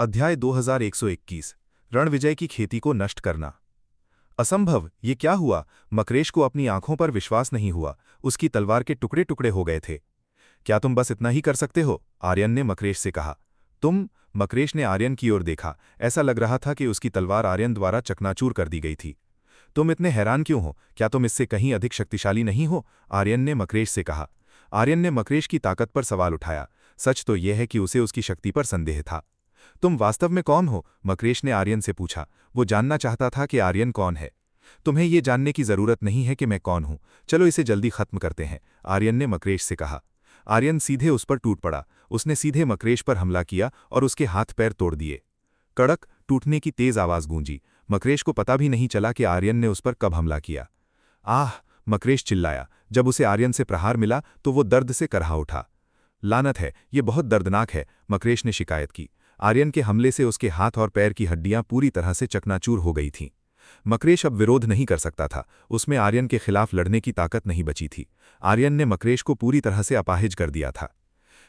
अध्याय 2121 रणविजय की खेती को नष्ट करना। असंभव, ये क्या हुआ? मकरेश को अपनी आंखों पर विश्वास नहीं हुआ। उसकी तलवार के टुकड़े टुकड़े हो गए थे। क्या तुम बस इतना ही कर सकते हो? आर्यन ने मकरेश से कहा। तुम? मकरेश ने आर्यन की ओर देखा। ऐसा लग रहा था कि उसकी तलवार आर्यन द्वारा चकनाचूर कर दी गई थी। तुम इतने हैरान क्यों हो? क्या तुम इससे कहीं अधिक शक्तिशाली नहीं हो? आर्यन ने मकरेश से कहा। आर्यन ने मकरेश की ताकत पर सवाल उठाया। सच तो यह है कि उसे उसकी शक्ति पर संदेह था। तुम वास्तव में कौन हो? मकरेश ने आर्यन से पूछा। वो जानना चाहता था कि आर्यन कौन है। तुम्हें ये जानने की जरूरत नहीं है कि मैं कौन हूं। चलो इसे जल्दी खत्म करते हैं, आर्यन ने मकरेश से कहा। आर्यन सीधे उस पर टूट पड़ा। उसने सीधे मकरेश पर हमला किया और उसके हाथ पैर तोड़ दिए। कड़क टूटने की तेज आवाज गूंजी। मकरेश को पता भी नहीं चला कि आर्यन ने उस पर कब हमला किया। आह! मकरेश चिल्लाया। जब उसे आर्यन से प्रहार मिला तो वो दर्द से करहा उठा। लानत है, ये बहुत दर्दनाक है, मकरेश ने शिकायत की। आर्यन के हमले से उसके हाथ और पैर की हड्डियां पूरी तरह से चकनाचूर हो गई थीं। मकरेश अब विरोध नहीं कर सकता था। उसमें आर्यन के खिलाफ लड़ने की ताकत नहीं बची थी। आर्यन ने मकरेश को पूरी तरह से अपाहिज कर दिया था।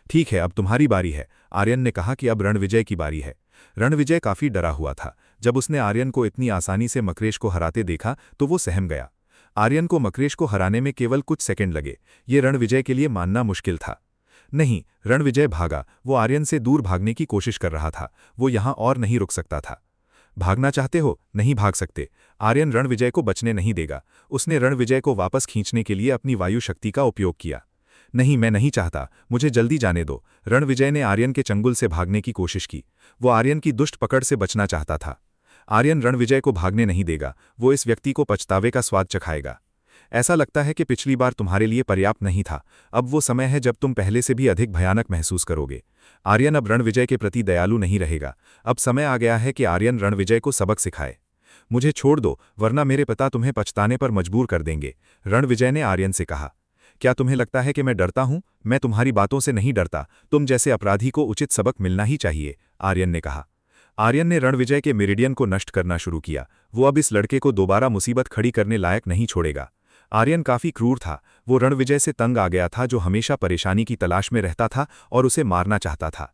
ठीक है, अब तुम्हारी बारी है, आर्यन ने कहा कि अब रणविजय की बारी है। रणविजय काफी डरा हुआ था। जब उसने आर्यन को इतनी आसानी से मकरेश को हराते देखा तो वो सहम गया। आर्यन को मकरेश को हराने में केवल कुछ सेकंड लगे। ये रणविजय के लिए मानना मुश्किल था। नहीं, रणविजय भागा। वो आर्यन से दूर भागने की कोशिश कर रहा था। वो यहां और नहीं रुक सकता था। भागना चाहते हो? नहीं भाग सकते। आर्यन रणविजय को बचने नहीं देगा। उसने रणविजय को वापस खींचने के लिए अपनी वायु शक्ति का उपयोग किया। नहीं, मैं नहीं चाहता, मुझे जल्दी जाने दो। रणविजय ने आर्यन के चंगुल से भागने की कोशिश की। वो आर्यन की दुष्ट पकड़ से बचना चाहता था। आर्यन रणविजय को भागने नहीं देगा। वो इस व्यक्ति को पछतावे का स्वाद चखाएगा। ऐसा लगता है कि पिछली बार तुम्हारे लिए पर्याप्त नहीं था। अब वो समय है जब तुम पहले से भी अधिक भयानक महसूस करोगे। आर्यन अब रणविजय के प्रति दयालु नहीं रहेगा। अब समय आ गया है कि आर्यन रणविजय को सबक सिखाए। मुझे छोड़ दो, वरना मेरे पिता तुम्हें पछताने पर मजबूर कर देंगे, रणविजय ने आर्यन से कहा। क्या तुम्हें लगता है कि मैं डरता हूं? मैं तुम्हारी बातों से नहीं डरता। तुम जैसे अपराधी को उचित सबक मिलना ही चाहिए, आर्यन ने कहा। आर्यन ने रणविजय के मेरिडियन को नष्ट करना शुरू किया। वो अब इस लड़के को दोबारा मुसीबत खड़ी करने लायक नहीं छोड़ेगा। आर्यन काफी क्रूर था। वो रणविजय से तंग आ गया था, जो हमेशा परेशानी की तलाश में रहता था और उसे मारना चाहता था।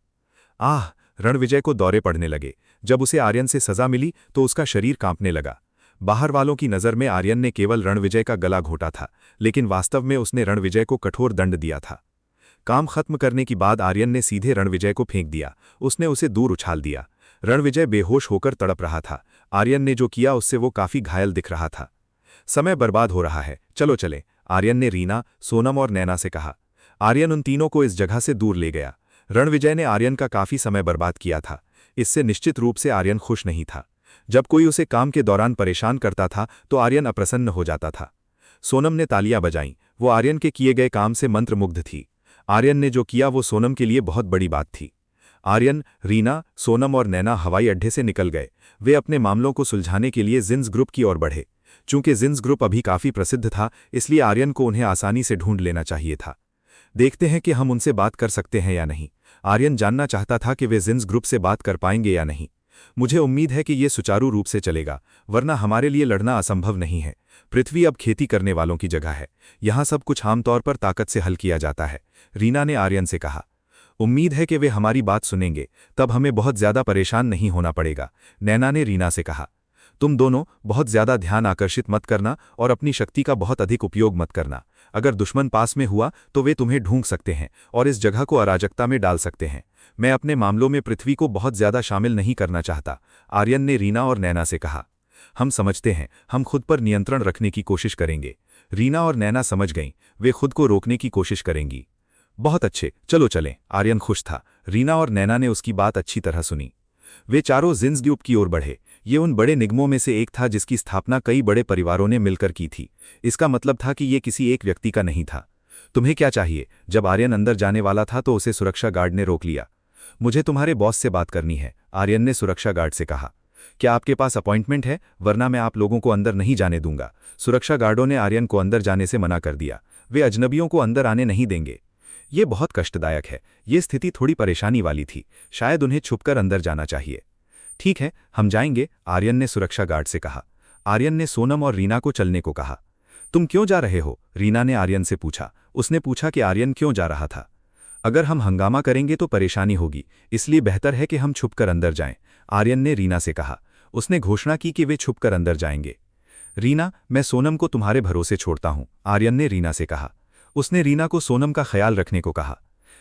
आह! रणविजय को दौरे पड़ने लगे। जब उसे आर्यन से सजा मिली तो उसका शरीर कांपने लगा। बाहर वालों की नज़र में आर्यन ने केवल रणविजय का गला घोटा था, लेकिन वास्तव में उसने रणविजय को कठोर दंड दिया था। काम खत्म करने के बाद आर्यन ने सीधे रणविजय को फेंक दिया। उसने उसे दूर उछाल दिया। रणविजय बेहोश होकर तड़प रहा था। आर्यन ने जो किया उससे वो काफी घायल दिख रहा था। समय बर्बाद हो रहा है, चलो चलें, आर्यन ने रीना, सोनम और नैना से कहा। आर्यन उन तीनों को इस जगह से दूर ले गया। रणविजय ने आर्यन का काफी समय बर्बाद किया था। इससे निश्चित रूप से आर्यन खुश नहीं था। जब कोई उसे काम के दौरान परेशान करता था तो आर्यन अप्रसन्न हो जाता था। सोनम ने तालियां बजाईं। वो आर्यन के किए गए काम से मंत्रमुग्ध थी। आर्यन ने जो किया वो सोनम के लिए बहुत बड़ी बात थी। आर्यन, रीना, सोनम और नैना हवाई अड्डे से निकल गए। वे अपने मामलों को सुलझाने के लिए जिन्स ग्रुप की ओर बढ़े। चूंकि जिन्स ग्रुप अभी काफी प्रसिद्ध था, इसलिए आर्यन को उन्हें आसानी से ढूंढ लेना चाहिए था। देखते हैं कि हम उनसे बात कर सकते हैं या नहीं। आर्यन जानना चाहता था कि वे जिन्स ग्रुप से बात कर पाएंगे या नहीं। मुझे उम्मीद है कि ये सुचारू रूप से चलेगा, वरना हमारे लिए लड़ना असंभव नहीं है। पृथ्वी अब खेती करने वालों की जगह है। यहाँ सब कुछ आमतौर पर ताकत से हल किया जाता है, रीना ने आर्यन से कहा। उम्मीद है कि वे हमारी बात सुनेंगे, तब हमें बहुत ज्यादा परेशान नहीं होना पड़ेगा, नैना ने रीना से कहा। तुम दोनों बहुत ज्यादा ध्यान आकर्षित मत करना और अपनी शक्ति का बहुत अधिक उपयोग मत करना। अगर दुश्मन पास में हुआ तो वे तुम्हें ढूंढ सकते हैं और इस जगह को अराजकता में डाल सकते हैं। मैं अपने मामलों में पृथ्वी को बहुत ज्यादा शामिल नहीं करना चाहता, आर्यन ने रीना और नैना से कहा। हम समझते हैं, हम खुद पर नियंत्रण रखने की कोशिश करेंगे, रीना और नैना समझ गईं। वे खुद को रोकने की कोशिश करेंगी। बहुत अच्छे, चलो चलें, आर्यन खुश था। रीना और नैना ने उसकी बात अच्छी तरह सुनी। वे चारों जिन्स ग्रुप की ओर बढ़े। ये उन बड़े निगमों में से एक था जिसकी स्थापना कई बड़े परिवारों ने मिलकर की थी। इसका मतलब था कि ये किसी एक व्यक्ति का नहीं था। तुम्हें क्या चाहिए? जब आर्यन अंदर जाने वाला था तो उसे सुरक्षा गार्ड ने रोक लिया। मुझे तुम्हारे बॉस से बात करनी है, आर्यन ने सुरक्षा गार्ड से कहा। क्या आपके पास अपॉइंटमेंट है? वरना मैं आप लोगों को अंदर नहीं जाने दूंगा। सुरक्षा गार्डों ने आर्यन को अंदर जाने से मना कर दिया। वे अजनबियों को अंदर आने नहीं देंगे। ये बहुत कष्टदायक है। ये स्थिति थोड़ी परेशानी वाली थी। शायद उन्हें छुपकर अंदर जाना चाहिए। ठीक है, हम जाएंगे, आर्यन ने सुरक्षा गार्ड से कहा। आर्यन ने सोनम और रीना को चलने को कहा। तुम क्यों जा रहे हो? रीना ने आर्यन से पूछा। उसने पूछा कि आर्यन क्यों जा रहा था। अगर हम हंगामा करेंगे तो परेशानी होगी, इसलिए बेहतर है कि हम छुपकर अंदर जाएं, आर्यन ने रीना से कहा। उसने घोषणा की कि वे छुपकर अंदर जाएंगे। रीना, मैं सोनम को तुम्हारे भरोसे छोड़ता हूं, आर्यन ने रीना से कहा। उसने रीना को सोनम का ख्याल रखने को कहा।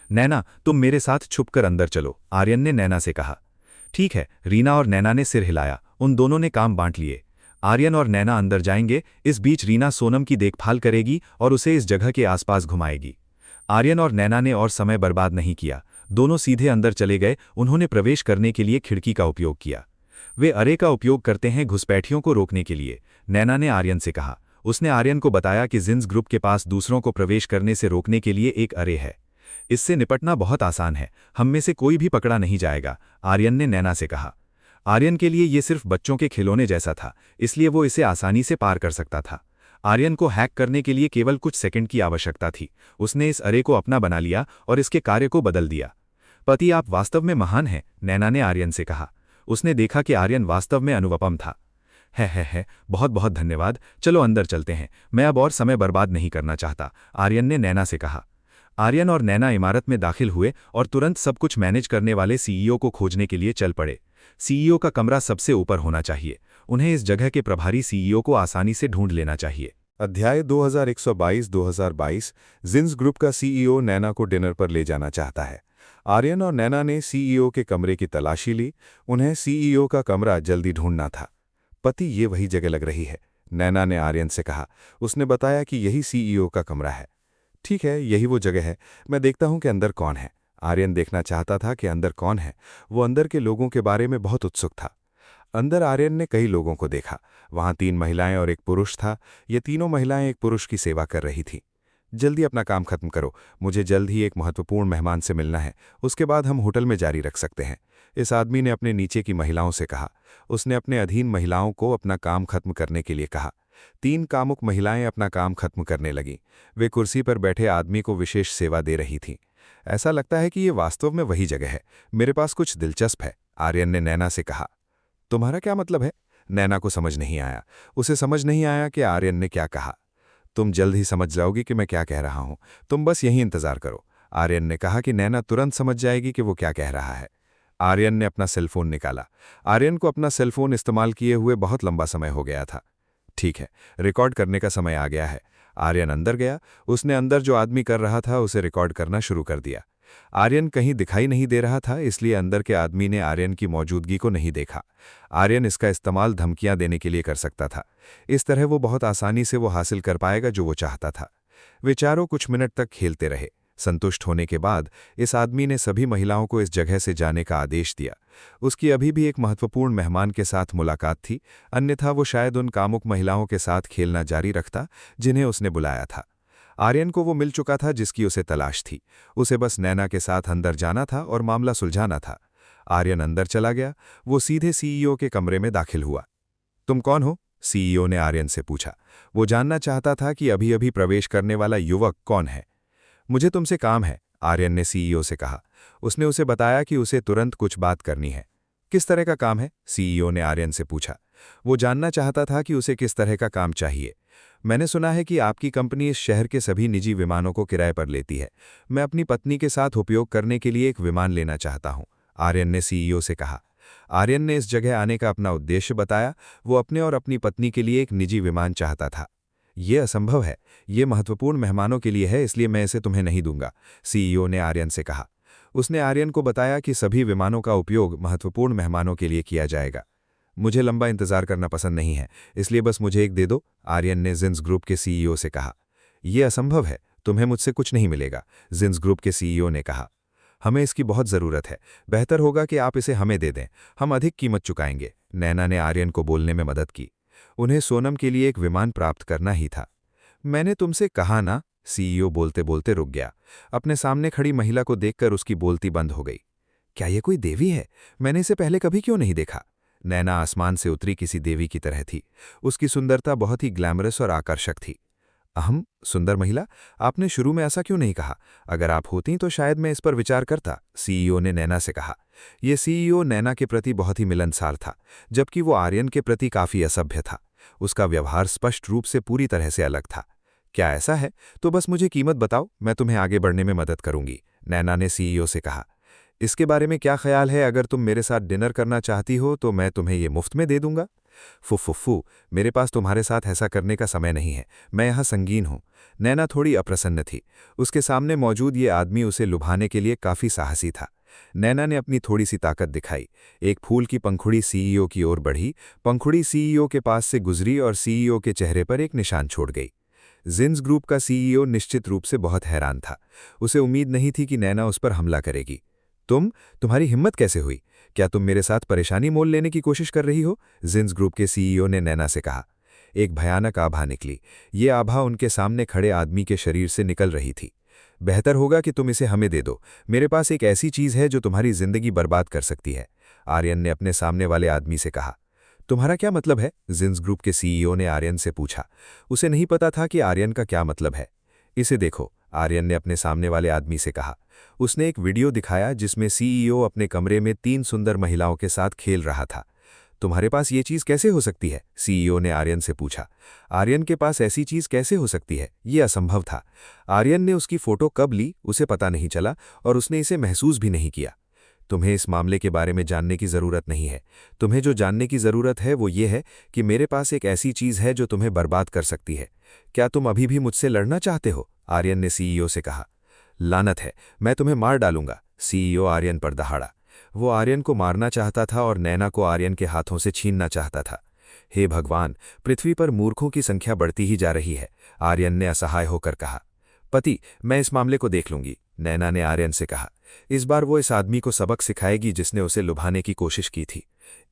नैना, तुम मेरे साथ छुपकर अंदर चलो, आर्यन ने नैना से कहा। ठीक है, रीना और नैना ने सिर हिलाया। उन दोनों ने काम बांट लिए। आर्यन और नैना अंदर जाएंगे, इस बीच रीना सोनम की देखभाल करेगी और उसे इस जगह के आसपास घुमाएगी। आर्यन और नैना ने और समय बर्बाद नहीं किया, दोनों सीधे अंदर चले गए। उन्होंने प्रवेश करने के लिए खिड़की का उपयोग किया। वे अरे का उपयोग करते हैं घुसपैठियों को रोकने के लिए, नैना ने आर्यन से कहा। उसने आर्यन को बताया कि जिन्स ग्रुप के पास दूसरों को प्रवेश करने से रोकने के लिए एक अरे है। इससे निपटना बहुत आसान है, हम में से कोई भी पकड़ा नहीं जाएगा, आर्यन ने नैना से कहा। आर्यन के लिए ये सिर्फ बच्चों के खिलौने जैसा था, इसलिए वो इसे आसानी से पार कर सकता था। आर्यन को हैक करने के लिए केवल कुछ सेकंड की आवश्यकता थी। उसने इस अरे को अपना बना लिया और इसके कार्य को बदल दिया। पति, आप वास्तव में महान हैं, नैना ने आर्यन से कहा। उसने देखा कि आर्यन वास्तव में अनुपम था। है, बहुत बहुत धन्यवाद, चलो अंदर चलते हैं, मैं अब और समय बर्बाद नहीं करना चाहता, आर्यन ने नैना से कहा। आर्यन और नैना इमारत में दाखिल हुए और तुरंत सब कुछ मैनेज करने वाले सीईओ को खोजने के लिए चल पड़े। सीईओ का कमरा सबसे ऊपर होना चाहिए। उन्हें इस जगह के प्रभारी सीईओ को आसानी से ढूंढ लेना चाहिए। अध्याय 2122-2022 जिन्स ग्रुप का सीईओ नैना को डिनर पर ले जाना चाहता है। आर्यन और नैना ने सीईओ के कमरे की तलाशी ली। उन्हें सीईओ का कमरा जल्दी ढूंढना था। पति, ये वही जगह लग रही है, नैना ने आर्यन से कहा। उसने बताया कि यही सीईओ का कमरा है। ठीक है, यही वो जगह है, मैं देखता हूं कि अंदर कौन है। आर्यन देखना चाहता था कि अंदर कौन है। वो अंदर के लोगों के बारे में बहुत उत्सुक था। अंदर आर्यन ने कई लोगों को देखा। वहां 3 महिलाएं और एक पुरुष था। ये तीनों महिलाएं एक पुरुष की सेवा कर रही थीं। जल्दी अपना काम खत्म करो, मुझे जल्द ही एक महत्वपूर्ण मेहमान से मिलना है, उसके बाद हम होटल में जारी रख सकते हैं, इस आदमी ने अपने नीचे की महिलाओं से कहा। उसने अपने अधीन महिलाओं को अपना काम खत्म करने के लिए कहा। 3 कामुक महिलाएं अपना काम खत्म करने लगीं। वे कुर्सी पर बैठे आदमी को विशेष सेवा दे रही थीं। ऐसा लगता है कि ये वास्तव में वही जगह है, मेरे पास कुछ दिलचस्प है, आर्यन ने नैना से कहा। तुम्हारा क्या मतलब है? नैना को समझ नहीं आया। उसे समझ नहीं आया कि आर्यन ने क्या कहा। तुम जल्द ही समझ जाओगी कि मैं क्या कह रहा हूं, तुम बस यहीं इंतजार करो, आर्यन ने कहा कि नैना तुरंत समझ जाएगी कि वो क्या कह रहा है। आर्यन ने अपना सेलफोन निकाला। आर्यन को अपना सेलफोन इस्तेमाल किए हुए बहुत लंबा समय हो गया था। ठीक है, रिकॉर्ड करने का समय आ गया है। आर्यन अंदर गया। उसने अंदर जो आदमी कर रहा था उसे रिकॉर्ड करना शुरू कर दिया। आर्यन कहीं दिखाई नहीं दे रहा था, इसलिए अंदर के आदमी ने आर्यन की मौजूदगी को नहीं देखा। आर्यन इसका इस्तेमाल धमकियां देने के लिए कर सकता था। इस तरह वो बहुत आसानी से वो हासिल कर पाएगा जो वो चाहता था। वे चारों कुछ मिनट तक खेलते रहे। संतुष्ट होने के बाद इस आदमी ने सभी महिलाओं को इस जगह से जाने का आदेश दिया। उसकी अभी भी एक महत्वपूर्ण मेहमान के साथ मुलाकात थी, अन्यथा वो शायद उन कामुक महिलाओं के साथ खेलना जारी रखता जिन्हें उसने बुलाया था। आर्यन को वो मिल चुका था जिसकी उसे तलाश थी। उसे बस नैना के साथ अंदर जाना था और मामला सुलझाना था। आर्यन अंदर चला गया। वो सीधे सीईओ के कमरे में दाखिल हुआ। तुम कौन हो? सीईओ ने आर्यन से पूछा। वो जानना चाहता था कि अभी अभी प्रवेश करने वाला युवक कौन है। मुझे तुमसे काम है, आर्यन ने सीईओ से कहा। उसने उसे बताया कि उसे तुरंत कुछ बात करनी है। किस तरह का काम है? सीईओ ने आर्यन से पूछा। वो जानना चाहता था कि उसे किस तरह का काम चाहिए। मैंने सुना है कि आपकी कंपनी इस शहर के सभी निजी विमानों को किराए पर लेती है। मैं अपनी पत्नी के साथ उपयोग करने के लिए एक विमान लेना चाहता हूं, आर्यन ने सीईओ से कहा। आर्यन ने इस जगह आने का अपना उद्देश्य बताया। वो अपने और अपनी पत्नी के लिए एक निजी विमान चाहता था। ये असंभव है, ये महत्वपूर्ण मेहमानों के लिए है, इसलिए मैं इसे तुम्हें नहीं दूंगा, सीईओ ने आर्यन से कहा। उसने आर्यन को बताया कि सभी विमानों का उपयोग महत्वपूर्ण मेहमानों के लिए किया जाएगा। मुझे लंबा इंतजार करना पसंद नहीं है, इसलिए बस मुझे एक दे दो, आर्यन ने जिन्स ग्रुप के सीईओ से कहा। यह असंभव है, तुम्हें मुझसे कुछ नहीं मिलेगा, जिन्स ग्रुप के सीईओ ने कहा। हमें इसकी बहुत ज़रूरत है, बेहतर होगा कि आप इसे हमें दे दें, हम अधिक कीमत चुकाएंगे, नैना ने आर्यन को बोलने में मदद की। उन्हें सोनम के लिए एक विमान प्राप्त करना ही था। मैंने तुमसे कहा ना, सीईओ बोलते बोलते रुक गया। अपने सामने खड़ी महिला को देखकर उसकी बोलती बंद हो गई। क्या यह कोई देवी है? मैंने इसे पहले कभी क्यों नहीं देखा? नैना आसमान से उतरी किसी देवी की तरह थी। उसकी सुंदरता बहुत ही ग्लैमरस और आकर्षक थी। अहम, सुंदर महिला, आपने शुरू में ऐसा क्यों नहीं कहा? अगर आप होती तो शायद मैं इस पर विचार करता, सीईओ ने नैना से कहा। यह सीईओ नैना के प्रति बहुत ही मिलनसार था, जबकि वो आर्यन के प्रति काफी असभ्य था। उसका व्यवहार स्पष्ट रूप से पूरी तरह से अलग था। क्या ऐसा है? तो बस मुझे कीमत बताओ, मैं तुम्हें आगे बढ़ने में मदद करूंगी, नैना ने सीईओ से कहा। इसके बारे में क्या ख्याल है? अगर तुम मेरे साथ डिनर करना चाहती हो तो मैं तुम्हें ये मुफ्त में दे दूंगा। फुफ्फुफ्फू, मेरे पास तुम्हारे साथ ऐसा करने का समय नहीं है, मैं यहाँ संगीन हूँ। नैना थोड़ी अप्रसन्न थी। उसके सामने मौजूद ये आदमी उसे लुभाने के लिए काफी साहसी था। नैना ने अपनी थोड़ी सी ताकत दिखाई। एक फूल की पंखुड़ी सीईओ की ओर बढ़ी, पंखुड़ी सीईओ के पास से गुजरी और सीईओ के चेहरे पर एक निशान छोड़ गई। जिन्स ग्रुप का सीईओ निश्चित रूप से बहुत हैरान था। उसे उम्मीद नहीं थी कि नैना उस पर हमला करेगी। तुम्हारी हिम्मत कैसे हुई? क्या तुम मेरे साथ परेशानी मोल लेने की कोशिश कर रही हो? जिन्स ग्रुप के सीईओ ने नैना से कहा। एक भयानक आभा निकली। ये आभा उनके सामने खड़े आदमी के शरीर से निकल रही थी। बेहतर होगा कि तुम इसे हमें दे दो। मेरे पास एक ऐसी चीज है जो तुम्हारी जिंदगी बर्बाद कर सकती है, आर्यन ने अपने सामने वाले आदमी से कहा। तुम्हारा क्या मतलब है? जिन्स ग्रुप के सीईओ ने आर्यन से पूछा। उसे नहीं पता था कि आर्यन का क्या मतलब है। इसे देखो, आर्यन ने अपने सामने वाले आदमी से कहा। उसने एक वीडियो दिखाया जिसमें सीईओ अपने कमरे में 3 सुंदर महिलाओं के साथ खेल रहा था। तुम्हारे पास ये चीज कैसे हो सकती है? सीईओ ने आर्यन से पूछा। आर्यन के पास ऐसी चीज कैसे हो सकती है? ये असंभव था। आर्यन ने उसकी फोटो कब ली उसे पता नहीं चला और उसने इसे महसूस भी नहीं किया। तुम्हें इस मामले के बारे में जानने की जरूरत नहीं है। तुम्हें जो जानने की जरूरत है वो ये है कि मेरे पास एक ऐसी चीज है जो तुम्हें बर्बाद कर सकती है। क्या तुम अभी भी मुझसे लड़ना चाहते हो? आर्यन ने सीईओ से कहा। लानत है, मैं तुम्हें मार डालूंगा, सीईओ आर्यन पर दहाड़ा। वो आर्यन को मारना चाहता था और नैना को आर्यन के हाथों से छीनना चाहता था। हे भगवान, पृथ्वी पर मूर्खों की संख्या बढ़ती ही जा रही है, आर्यन ने असहाय होकर कहा। पति, मैं इस मामले को देख लूंगी, नैना ने आर्यन से कहा। इस बार वो इस आदमी को सबक सिखाएगी जिसने उसे लुभाने की कोशिश की थी।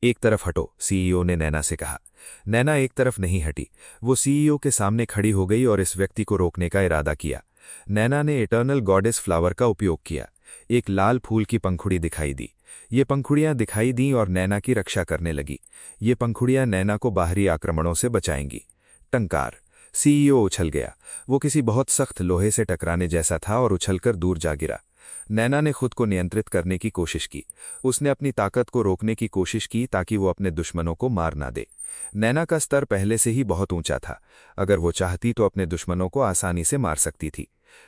एक तरफ हटो, सीईओ ने नैना से कहा। नैना एक तरफ नहीं हटी। वो सीईओ के सामने खड़ी हो गई और इस व्यक्ति को रोकने का इरादा किया। नैना ने इटर्नल गॉडेस फ्लावर का उपयोग किया। एक लाल फूल की पंखुड़ी दिखाई दी। ये पंखुड़ियां दिखाई दीं और नैना की रक्षा करने लगी। ये पंखुड़ियां नैना को बाहरी आक्रमणों से बचाएंगी। टंकार। सीईओ उछल गया। वो किसी बहुत सख्त लोहे से टकराने जैसा था और उछलकर दूर जा गिरा। नैना ने खुद को नियंत्रित करने की कोशिश की। उसने अपनी ताकत को रोकने की कोशिश की ताकि वो अपने दुश्मनों को मार ना दे। नैना का स्तर पहले से ही बहुत ऊंचा था। अगर वो चाहती तो अपने दुश्मनों को आसानी से मार सकती थी।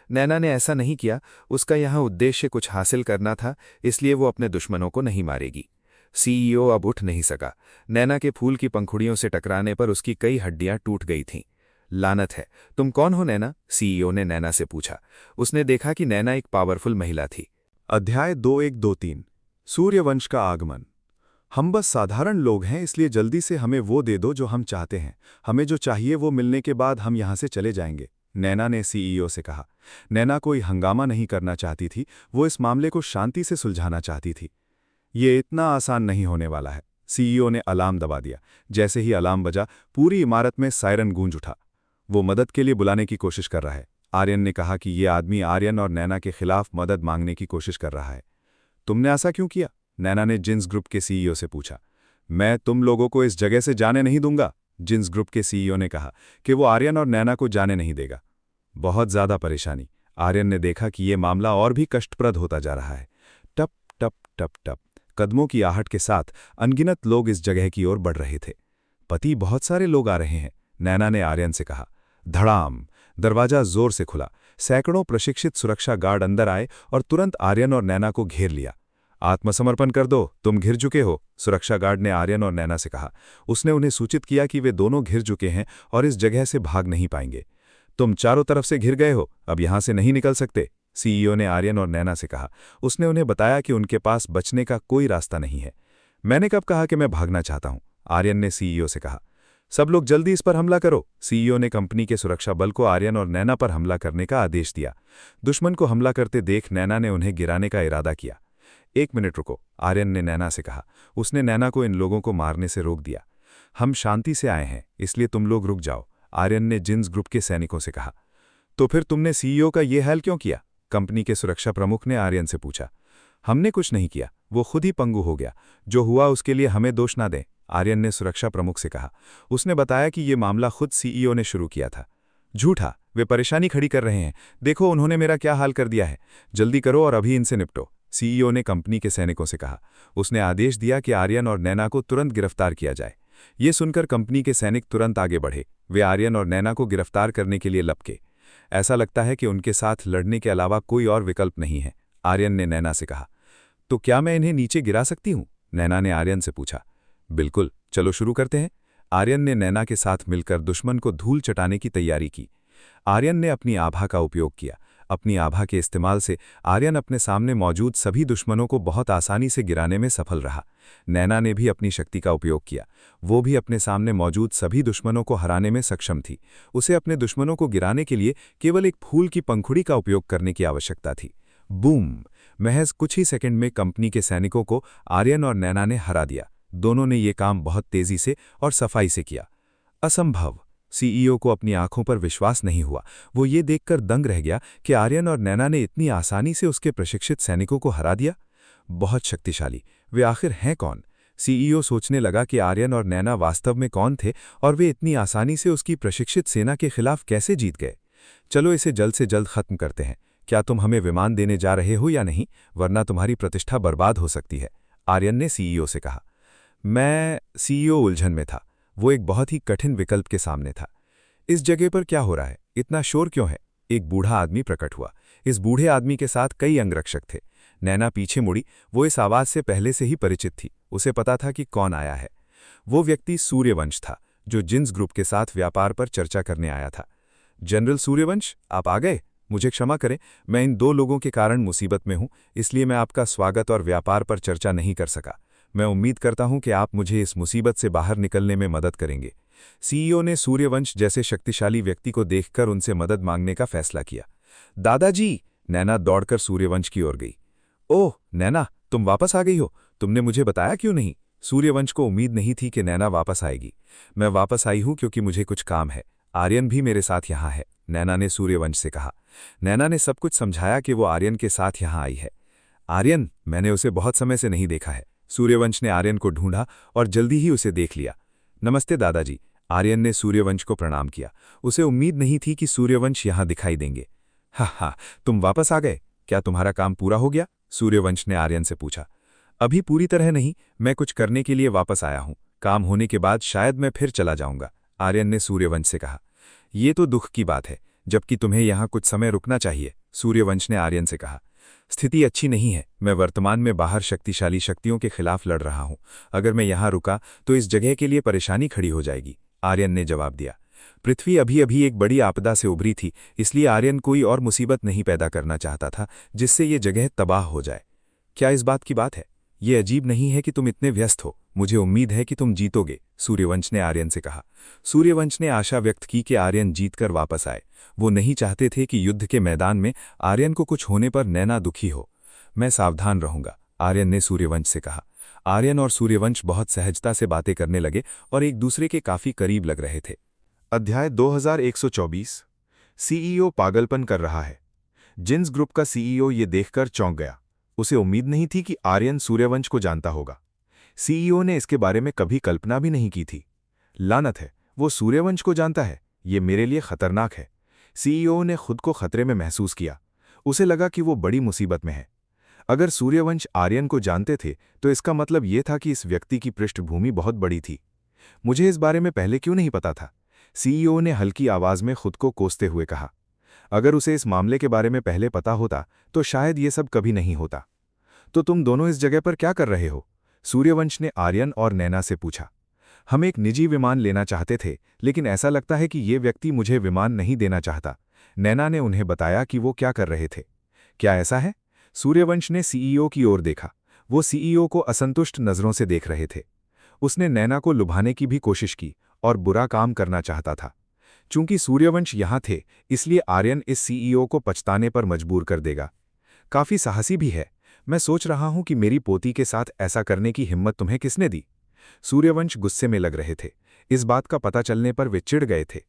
नैना ने ऐसा नहीं किया। उसका यहाँ उद्देश्य कुछ हासिल करना था, इसलिए वो अपने दुश्मनों को नहीं मारेगी। सीईओ अब उठ नहीं सका। नैना के फूल की पंखुड़ियों से टकराने पर उसकी कई हड्डियां टूट गई थीं। लानत है, तुम कौन हो नैना? सीईओ ने नैना से पूछा। उसने देखा कि नैना एक पावरफुल महिला थी। अध्याय 2123 सूर्यवंश का आगमन। हम बस साधारण लोग हैं, इसलिए जल्दी से हमें वो दे दो जो हम चाहते हैं। हमें जो चाहिए वो मिलने के बाद हम यहाँ से चले जाएंगे, नैना ने सीईओ से कहा। नैना कोई हंगामा नहीं करना चाहती थी, वो इस मामले को शांति से सुलझाना चाहती थी। ये इतना आसान नहीं होने वाला है। सीईओ ने अलार्म दबा दिया। जैसे ही अलार्म बजा, पूरी इमारत में सायरन गूंज उठा। वो मदद के लिए बुलाने की कोशिश कर रहा है। आर्यन ने कहा कि ये आदमी आर्यन और नैना के खिलाफ मदद मांगने की कोशिश कर रहा है। तुमने ऐसा क्यों किया? नैना ने जिन्स ग्रुप के सीईओ से पूछा। मैं तुम लोगों को इस जगह से जाने नहीं दूंगा, जिन्स ग्रुप के सीईओ ने कहा कि वो आर्यन और नैना को जाने नहीं देगा। बहुत ज्यादा परेशानी। आर्यन ने देखा कि ये मामला और भी कष्टप्रद होता जा रहा है। टप टप टप टप कदमों की आहट के साथ अनगिनत लोग इस जगह की ओर बढ़ रहे थे। पति, बहुत सारे लोग आ रहे हैं, नैना ने आर्यन से कहा। धड़ाम, दरवाजा जोर से खुला। सैकड़ों प्रशिक्षित सुरक्षा गार्ड अंदर आए और तुरंत आर्यन और नैना को घेर लिया। आत्मसमर्पण कर दो, तुम घिर चुके हो, सुरक्षा गार्ड ने आर्यन और नैना से कहा। उसने उन्हें सूचित किया कि वे दोनों घिर चुके हैं और इस जगह से भाग नहीं पाएंगे। तुम चारों तरफ से घिर गए हो, अब यहां से नहीं निकल सकते, सीईओ ने आर्यन और नैना से कहा। उसने उन्हें बताया कि उनके पास बचने का कोई रास्ता नहीं है। मैंने कब कहा कि मैं भागना चाहता हूं, आर्यन ने सीईओ से कहा। सब लोग जल्दी इस पर हमला करो, सीईओ ने कंपनी के सुरक्षा बल को आर्यन और नैना पर हमला करने का आदेश दिया। दुश्मन को हमला करते देख नैना ने उन्हें गिराने का इरादा किया। 1 मिनट रुको, आर्यन ने नैना से कहा। उसने नैना को इन लोगों को मारने से रोक दिया। हम शांति से आए हैं, इसलिए तुम लोग रुक जाओ, आर्यन ने जिन्स ग्रुप के सैनिकों से कहा। तो फिर तुमने सीईओ का ये हाल क्यों किया? कंपनी के सुरक्षा प्रमुख ने आर्यन से पूछा। हमने कुछ नहीं किया, वो खुद ही पंगु हो गया। जो हुआ उसके लिए हमें दोष ना दें, आर्यन ने सुरक्षा प्रमुख से कहा। उसने बताया कि ये मामला खुद सीईओ ने शुरू किया था। झूठा, वे परेशानी खड़ी कर रहे हैं। देखो उन्होंने मेरा क्या हाल कर दिया है। जल्दी करो और अभी इनसे निपटो, सीईओ ने कंपनी के सैनिकों से कहा। उसने आदेश दिया कि आर्यन और नैना को तुरंत गिरफ्तार किया जाए। ये सुनकर कंपनी के सैनिक तुरंत आगे बढ़े। वे आर्यन और नैना को गिरफ्तार करने के लिए लपके। ऐसा लगता है कि उनके साथ लड़ने के अलावा कोई और विकल्प नहीं है। आर्यन ने नैना से कहा। तो क्या मैं इन्हें नीचे गिरा सकती हूँ? नैना ने आर्यन से पूछा। बिल्कुल, चलो शुरू करते हैं। आर्यन ने नैना के साथ मिलकर दुश्मन को धूल चटाने की तैयारी की। आर्यन ने अपनी आभा का उपयोग किया। अपनी आभा के इस्तेमाल से आर्यन अपने सामने मौजूद सभी दुश्मनों को बहुत आसानी से गिराने में सफल रहा। नैना ने भी अपनी शक्ति का उपयोग किया। वो भी अपने सामने मौजूद सभी दुश्मनों को हराने में सक्षम थी। उसे अपने दुश्मनों को गिराने के लिए केवल एक फूल की पंखुड़ी का उपयोग करने की आवश्यकता थी। बूम! महज कुछ ही सेकंड में कंपनी के सैनिकों को आर्यन और नैना ने हरा दिया। दोनों ने ये काम बहुत तेजी से और सफाई से किया। असंभव! सीईओ को अपनी आंखों पर विश्वास नहीं हुआ। वो ये देखकर दंग रह गया कि आर्यन और नैना ने इतनी आसानी से उसके प्रशिक्षित सैनिकों को हरा दिया। बहुत शक्तिशाली। वे आखिर हैं कौन? सीईओ सोचने लगा कि आर्यन और नैना वास्तव में कौन थे और वे इतनी आसानी से उसकी प्रशिक्षित सेना के खिलाफ कैसे जीत गए। चलो इसे जल्द से जल्द खत्म करते हैं। क्या तुम हमें विमान देने जा रहे हो या नहीं, वरना तुम्हारी प्रतिष्ठा बर्बाद हो सकती है, आर्यन ने सीईओ से कहा। सीईओ उलझन में था। वो एक बहुत ही कठिन विकल्प के सामने था। इस जगह पर क्या हो रहा है? इतना शोर क्यों है? एक बूढ़ा आदमी प्रकट हुआ। इस बूढ़े आदमी के साथ कई अंगरक्षक थे। नैना पीछे मुड़ी। वो इस आवाज से पहले से ही परिचित थी। उसे पता था कि कौन आया है। वो व्यक्ति सूर्यवंश था, जो जिन्स ग्रुप के साथ व्यापार पर चर्चा करने आया था। जनरल सूर्यवंश, आप आ गए। मुझे क्षमा करें, मैं इन दो लोगों के कारण मुसीबत में हूं, इसलिए मैं आपका स्वागत और व्यापार पर चर्चा नहीं कर सका। मैं उम्मीद करता हूं कि आप मुझे इस मुसीबत से बाहर निकलने में मदद करेंगे। सीईओ ने सूर्यवंश जैसे शक्तिशाली व्यक्ति को देखकर उनसे मदद मांगने का फैसला किया। दादाजी! नैना दौड़कर सूर्यवंश की ओर गई। ओह नैना, तुम वापस आ गई हो। तुमने मुझे बताया क्यों नहीं? सूर्यवंश को उम्मीद नहीं थी कि नैना वापस आएगी। मैं वापस आई हूं क्योंकि मुझे कुछ काम है। आर्यन भी मेरे साथ यहाँ है, नैना ने सूर्यवंश से कहा। नैना ने सब कुछ समझाया कि वो आर्यन के साथ यहाँ आई है। आर्यन, मैंने उसे बहुत समय से नहीं देखा है। सूर्यवंश ने आर्यन को ढूंढा और जल्दी ही उसे देख लिया। नमस्ते दादाजी, आर्यन ने सूर्यवंश को प्रणाम किया। उसे उम्मीद नहीं थी कि सूर्यवंश यहाँ दिखाई देंगे। हा, तुम वापस आ गए। क्या तुम्हारा काम पूरा हो गया? सूर्यवंश ने आर्यन से पूछा। अभी पूरी तरह नहीं, मैं कुछ करने के लिए वापस आया हूँ। काम होने के बाद शायद मैं फिर चला जाऊंगा, आर्यन ने सूर्यवंश से कहा। ये तो दुख की बात है, जबकि तुम्हें यहाँ कुछ समय रुकना चाहिए, सूर्यवंश ने आर्यन से कहा। स्थिति अच्छी नहीं है। मैं वर्तमान में बाहर शक्तिशाली शक्तियों के खिलाफ लड़ रहा हूं। अगर मैं यहां रुका तो इस जगह के लिए परेशानी खड़ी हो जाएगी, आर्यन ने जवाब दिया। पृथ्वी अभी अभी एक बड़ी आपदा से उभरी थी, इसलिए आर्यन कोई और मुसीबत नहीं पैदा करना चाहता था जिससे ये जगह तबाह हो जाए। क्या इस बात की बात है? ये अजीब नहीं है कि तुम इतने व्यस्त हो। मुझे उम्मीद है कि तुम जीतोगे, सूर्यवंश ने आर्यन से कहा। सूर्यवंश ने आशा व्यक्त की कि आर्यन जीतकर वापस आए। वो नहीं चाहते थे कि युद्ध के मैदान में आर्यन को कुछ होने पर नैना दुखी हो। मैं सावधान रहूंगा, आर्यन ने सूर्यवंश से कहा। आर्यन और सूर्यवंश बहुत सहजता से बातें करने लगे और एक दूसरे के काफी करीब लग रहे थे। अध्याय 2124। सीईओ पागलपन कर रहा है। जिन्स ग्रुप का सीईओ ये देखकर चौंक गया। उसे उम्मीद नहीं थी कि आर्यन सूर्यवंश को जानता होगा। सीईओ ने इसके बारे में कभी कल्पना भी नहीं की थी। लानत है, वो सूर्यवंश को जानता है। ये मेरे लिए खतरनाक है। सीईओ ने खुद को खतरे में महसूस किया। उसे लगा कि वो बड़ी मुसीबत में है। अगर सूर्यवंश आर्यन को जानते थे तो इसका मतलब ये था कि इस व्यक्ति की पृष्ठभूमि बहुत बड़ी थी। मुझे इस बारे में पहले क्यों नहीं पता था? सीईओ ने हल्की आवाज में खुद को कोसते हुए कहा। अगर उसे इस मामले के बारे में पहले पता होता तो शायद ये सब कभी नहीं होता। तो तुम दोनों इस जगह पर क्या कर रहे हो? सूर्यवंश ने आर्यन और नैना से पूछा। हम एक निजी विमान लेना चाहते थे, लेकिन ऐसा लगता है कि ये व्यक्ति मुझे विमान नहीं देना चाहता। नैना ने उन्हें बताया कि वो क्या कर रहे थे। क्या ऐसा है? सूर्यवंश ने सीईओ की ओर देखा। वो सीईओ को असंतुष्ट नजरों से देख रहे थे। उसने नैना को लुभाने की भी कोशिश की और बुरा काम करना चाहता था। चूंकि सूर्यवंश यहां थे, इसलिए आर्यन इस सीईओ को पछताने पर मजबूर कर देगा। काफी साहसी भी है। मैं सोच रहा हूं कि मेरी पोती के साथ ऐसा करने की हिम्मत तुम्हें किसने दी? सूर्यवंश गुस्से में लग रहे थे। इस बात का पता चलने पर वे चिढ़ गए थे।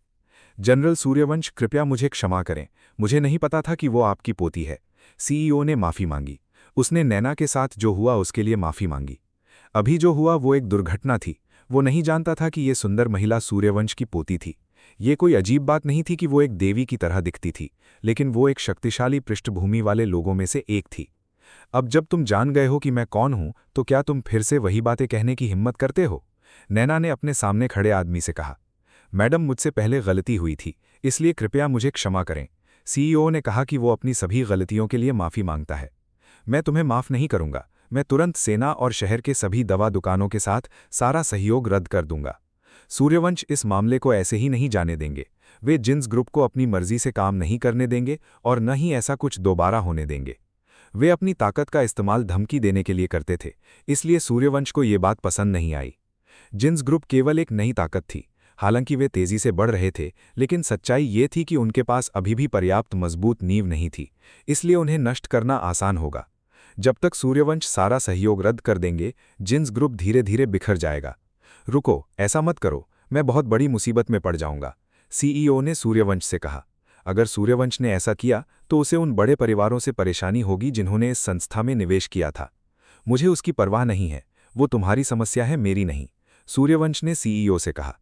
जनरल सूर्यवंश, कृपया मुझे क्षमा करें। मुझे नहीं पता था कि वो आपकी पोती है। सीईओ ने माफी मांगी। उसने नैना के साथ जो हुआ उसके लिए माफी मांगी। अभी जो हुआ वो एक दुर्घटना थी। वो नहीं जानता था कि ये सुंदर महिला सूर्यवंश की पोती थी। ये कोई अजीब बात नहीं थी कि वो एक देवी की तरह दिखती थी, लेकिन वो एक शक्तिशाली पृष्ठभूमि वाले लोगों में से एक थी। अब जब तुम जान गए हो कि मैं कौन हूं, तो क्या तुम फिर से वही बातें कहने की हिम्मत करते हो? नैना ने अपने सामने खड़े आदमी से कहा। मैडम, मुझसे पहले गलती हुई थी, इसलिए कृपया मुझे क्षमा करें। सीईओ ने कहा कि वो अपनी सभी गलतियों के लिए माफ़ी मांगता है। मैं तुम्हें माफ़ नहीं करूंगा। मैं तुरंत सेना और शहर के सभी दवा दुकानों के साथ सारा सहयोग रद्द कर दूंगा। सूर्यवंश इस मामले को ऐसे ही नहीं जाने देंगे। वे जिन्स ग्रुप को अपनी मर्जी से काम नहीं करने देंगे और न ही ऐसा कुछ दोबारा होने देंगे। वे अपनी ताकत का इस्तेमाल धमकी देने के लिए करते थे, इसलिए सूर्यवंश को ये बात पसंद नहीं आई। जिन्स ग्रुप केवल एक नई ताकत थी। हालांकि वे तेजी से बढ़ रहे थे, लेकिन सच्चाई ये थी कि उनके पास अभी भी पर्याप्त मजबूत नींव नहीं थी, इसलिए उन्हें नष्ट करना आसान होगा। जब तक सूर्यवंश सारा सहयोग रद्द कर देंगे, जिन्स ग्रुप धीरे धीरे बिखर जाएगा। रुको, ऐसा मत करो, मैं बहुत बड़ी मुसीबत में पड़ जाऊंगा, सीईओ ने सूर्यवंश से कहा। अगर सूर्यवंश ने ऐसा किया तो उसे उन बड़े परिवारों से परेशानी होगी जिन्होंने इस संस्था में निवेश किया था। मुझे उसकी परवाह नहीं है, वो तुम्हारी समस्या है, मेरी नहीं, सूर्यवंश ने सीईओ से कहा।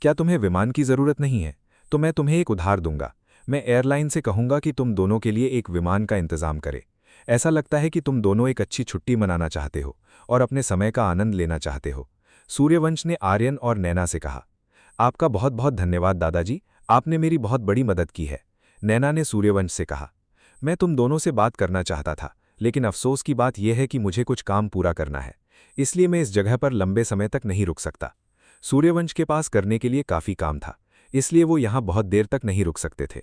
क्या तुम्हें विमान की जरूरत नहीं है? तो मैं तुम्हें एक उधार दूंगा। मैं एयरलाइन से कहूंगा कि तुम दोनों के लिए एक विमान का इंतजाम करे। ऐसा लगता है कि तुम दोनों एक अच्छी छुट्टी मनाना चाहते हो और अपने समय का आनंद लेना चाहते हो, सूर्यवंश ने आर्यन और नैना से कहा। आपका बहुत बहुत धन्यवाद दादाजी, आपने मेरी बहुत बड़ी मदद की है, नैना ने सूर्यवंश से कहा। मैं तुम दोनों से बात करना चाहता था, लेकिन अफसोस की बात यह है कि मुझे कुछ काम पूरा करना है, इसलिए मैं इस जगह पर लंबे समय तक नहीं रुक सकता। सूर्यवंश के पास करने के लिए काफ़ी काम था, इसलिए वो यहाँ बहुत देर तक नहीं रुक सकते थे।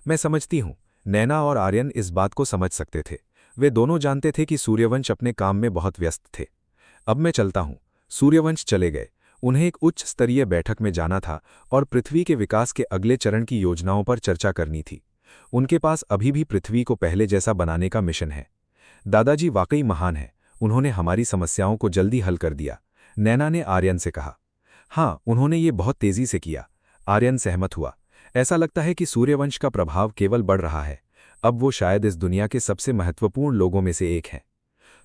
मैं समझती हूँ, नैना और आर्यन इस बात को समझ सकते थे। वे दोनों जानते थे कि सूर्यवंश अपने काम में बहुत व्यस्त थे। अब मैं चलता हूँ। सूर्यवंश चले गए। उन्हें एक उच्च स्तरीय बैठक में जाना था और पृथ्वी के विकास के अगले चरण की योजनाओं पर चर्चा करनी थी। उनके पास अभी भी पृथ्वी को पहले जैसा बनाने का मिशन है। दादाजी वाकई महान है, उन्होंने हमारी समस्याओं को जल्दी हल कर दिया, नैना ने आर्यन से कहा। हाँ, उन्होंने ये बहुत तेजी से किया, आर्यन सहमत हुआ। ऐसा लगता है कि सूर्यवंश का प्रभाव केवल बढ़ रहा है। अब वो शायद इस दुनिया के सबसे महत्वपूर्ण लोगों में से एक हैं।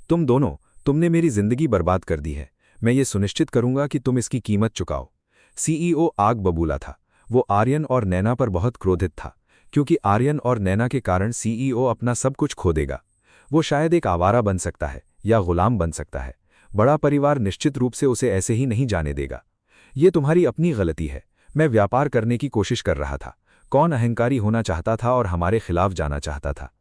तुम दोनों, तुमने मेरी जिंदगी बर्बाद कर दी है। मैं ये सुनिश्चित करूंगा कि तुम इसकी कीमत चुकाओ। सीईओ आग बबूला था। वो आर्यन और नैना पर बहुत क्रोधित था, क्योंकि आर्यन और नैना के कारण सीईओ अपना सब कुछ खो देगा। वो शायद एक आवारा बन सकता है या गुलाम बन सकता है। बड़ा परिवार निश्चित रूप से उसे ऐसे ही नहीं जाने देगा। ये तुम्हारी अपनी गलती है। मैं व्यापार करने की कोशिश कर रहा था। कौन अहंकारी होना चाहता था और हमारे खिलाफ जाना चाहता था?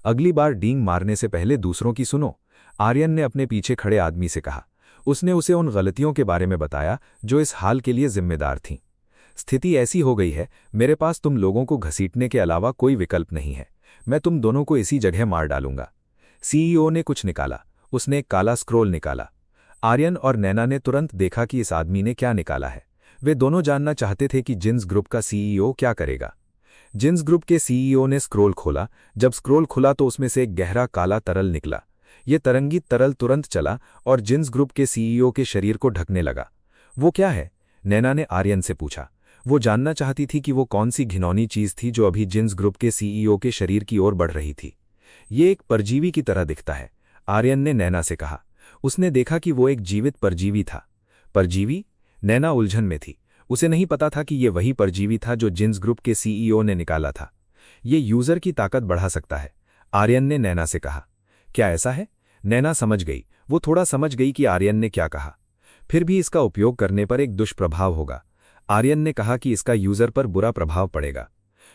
अगली बार डींग मारने से पहले दूसरों की सुनो, आर्यन ने अपने पीछे खड़े आदमी से कहा। उसने उसे उन गलतियों के बारे में बताया जो इस हाल के लिए जिम्मेदार थीं। स्थिति ऐसी हो गई है, मेरे पास तुम लोगों को घसीटने के अलावा कोई विकल्प नहीं है। मैं तुम दोनों को इसी जगह मार डालूंगा। सीईओ ने कुछ निकाला। उसने एक काला स्क्रोल निकाला। आर्यन और नैना ने तुरंत देखा कि इस आदमी ने क्या निकाला है। वे दोनों जानना चाहते थे कि जिन्स ग्रुप का सीईओ क्या करेगा। जिन्स ग्रुप के सीईओ ने स्क्रोल खोला। जब स्क्रोल खुला तो उसमें से एक गहरा काला तरल निकला। ये तरंगित तरल तुरंत चला और जिन्स ग्रुप के सीईओ के शरीर को ढकने लगा। वो क्या है? नैना ने आर्यन से पूछा। वो जानना चाहती थी कि वो कौन सी घिनौनी चीज थी जो अभी जिन्स ग्रुप के सीईओ के शरीर की ओर बढ़ रही थी। ये एक परजीवी की तरह दिखता है, आर्यन ने नैना से कहा। उसने देखा कि वो एक जीवित परजीवी था। परजीवी? नैना उलझन में थी। उसे नहीं पता था कि ये वही परजीवी था जो जिन्स ग्रुप के सीईओ ने निकाला था। ये यूजर की ताकत बढ़ा सकता है, आर्यन ने नैना से कहा। क्या ऐसा है? नैना समझ गई। वो थोड़ा समझ गई कि आर्यन ने क्या कहा। फिर भी इसका उपयोग करने पर एक दुष्प्रभाव होगा। आर्यन ने कहा कि इसका यूजर पर बुरा प्रभाव पड़ेगा।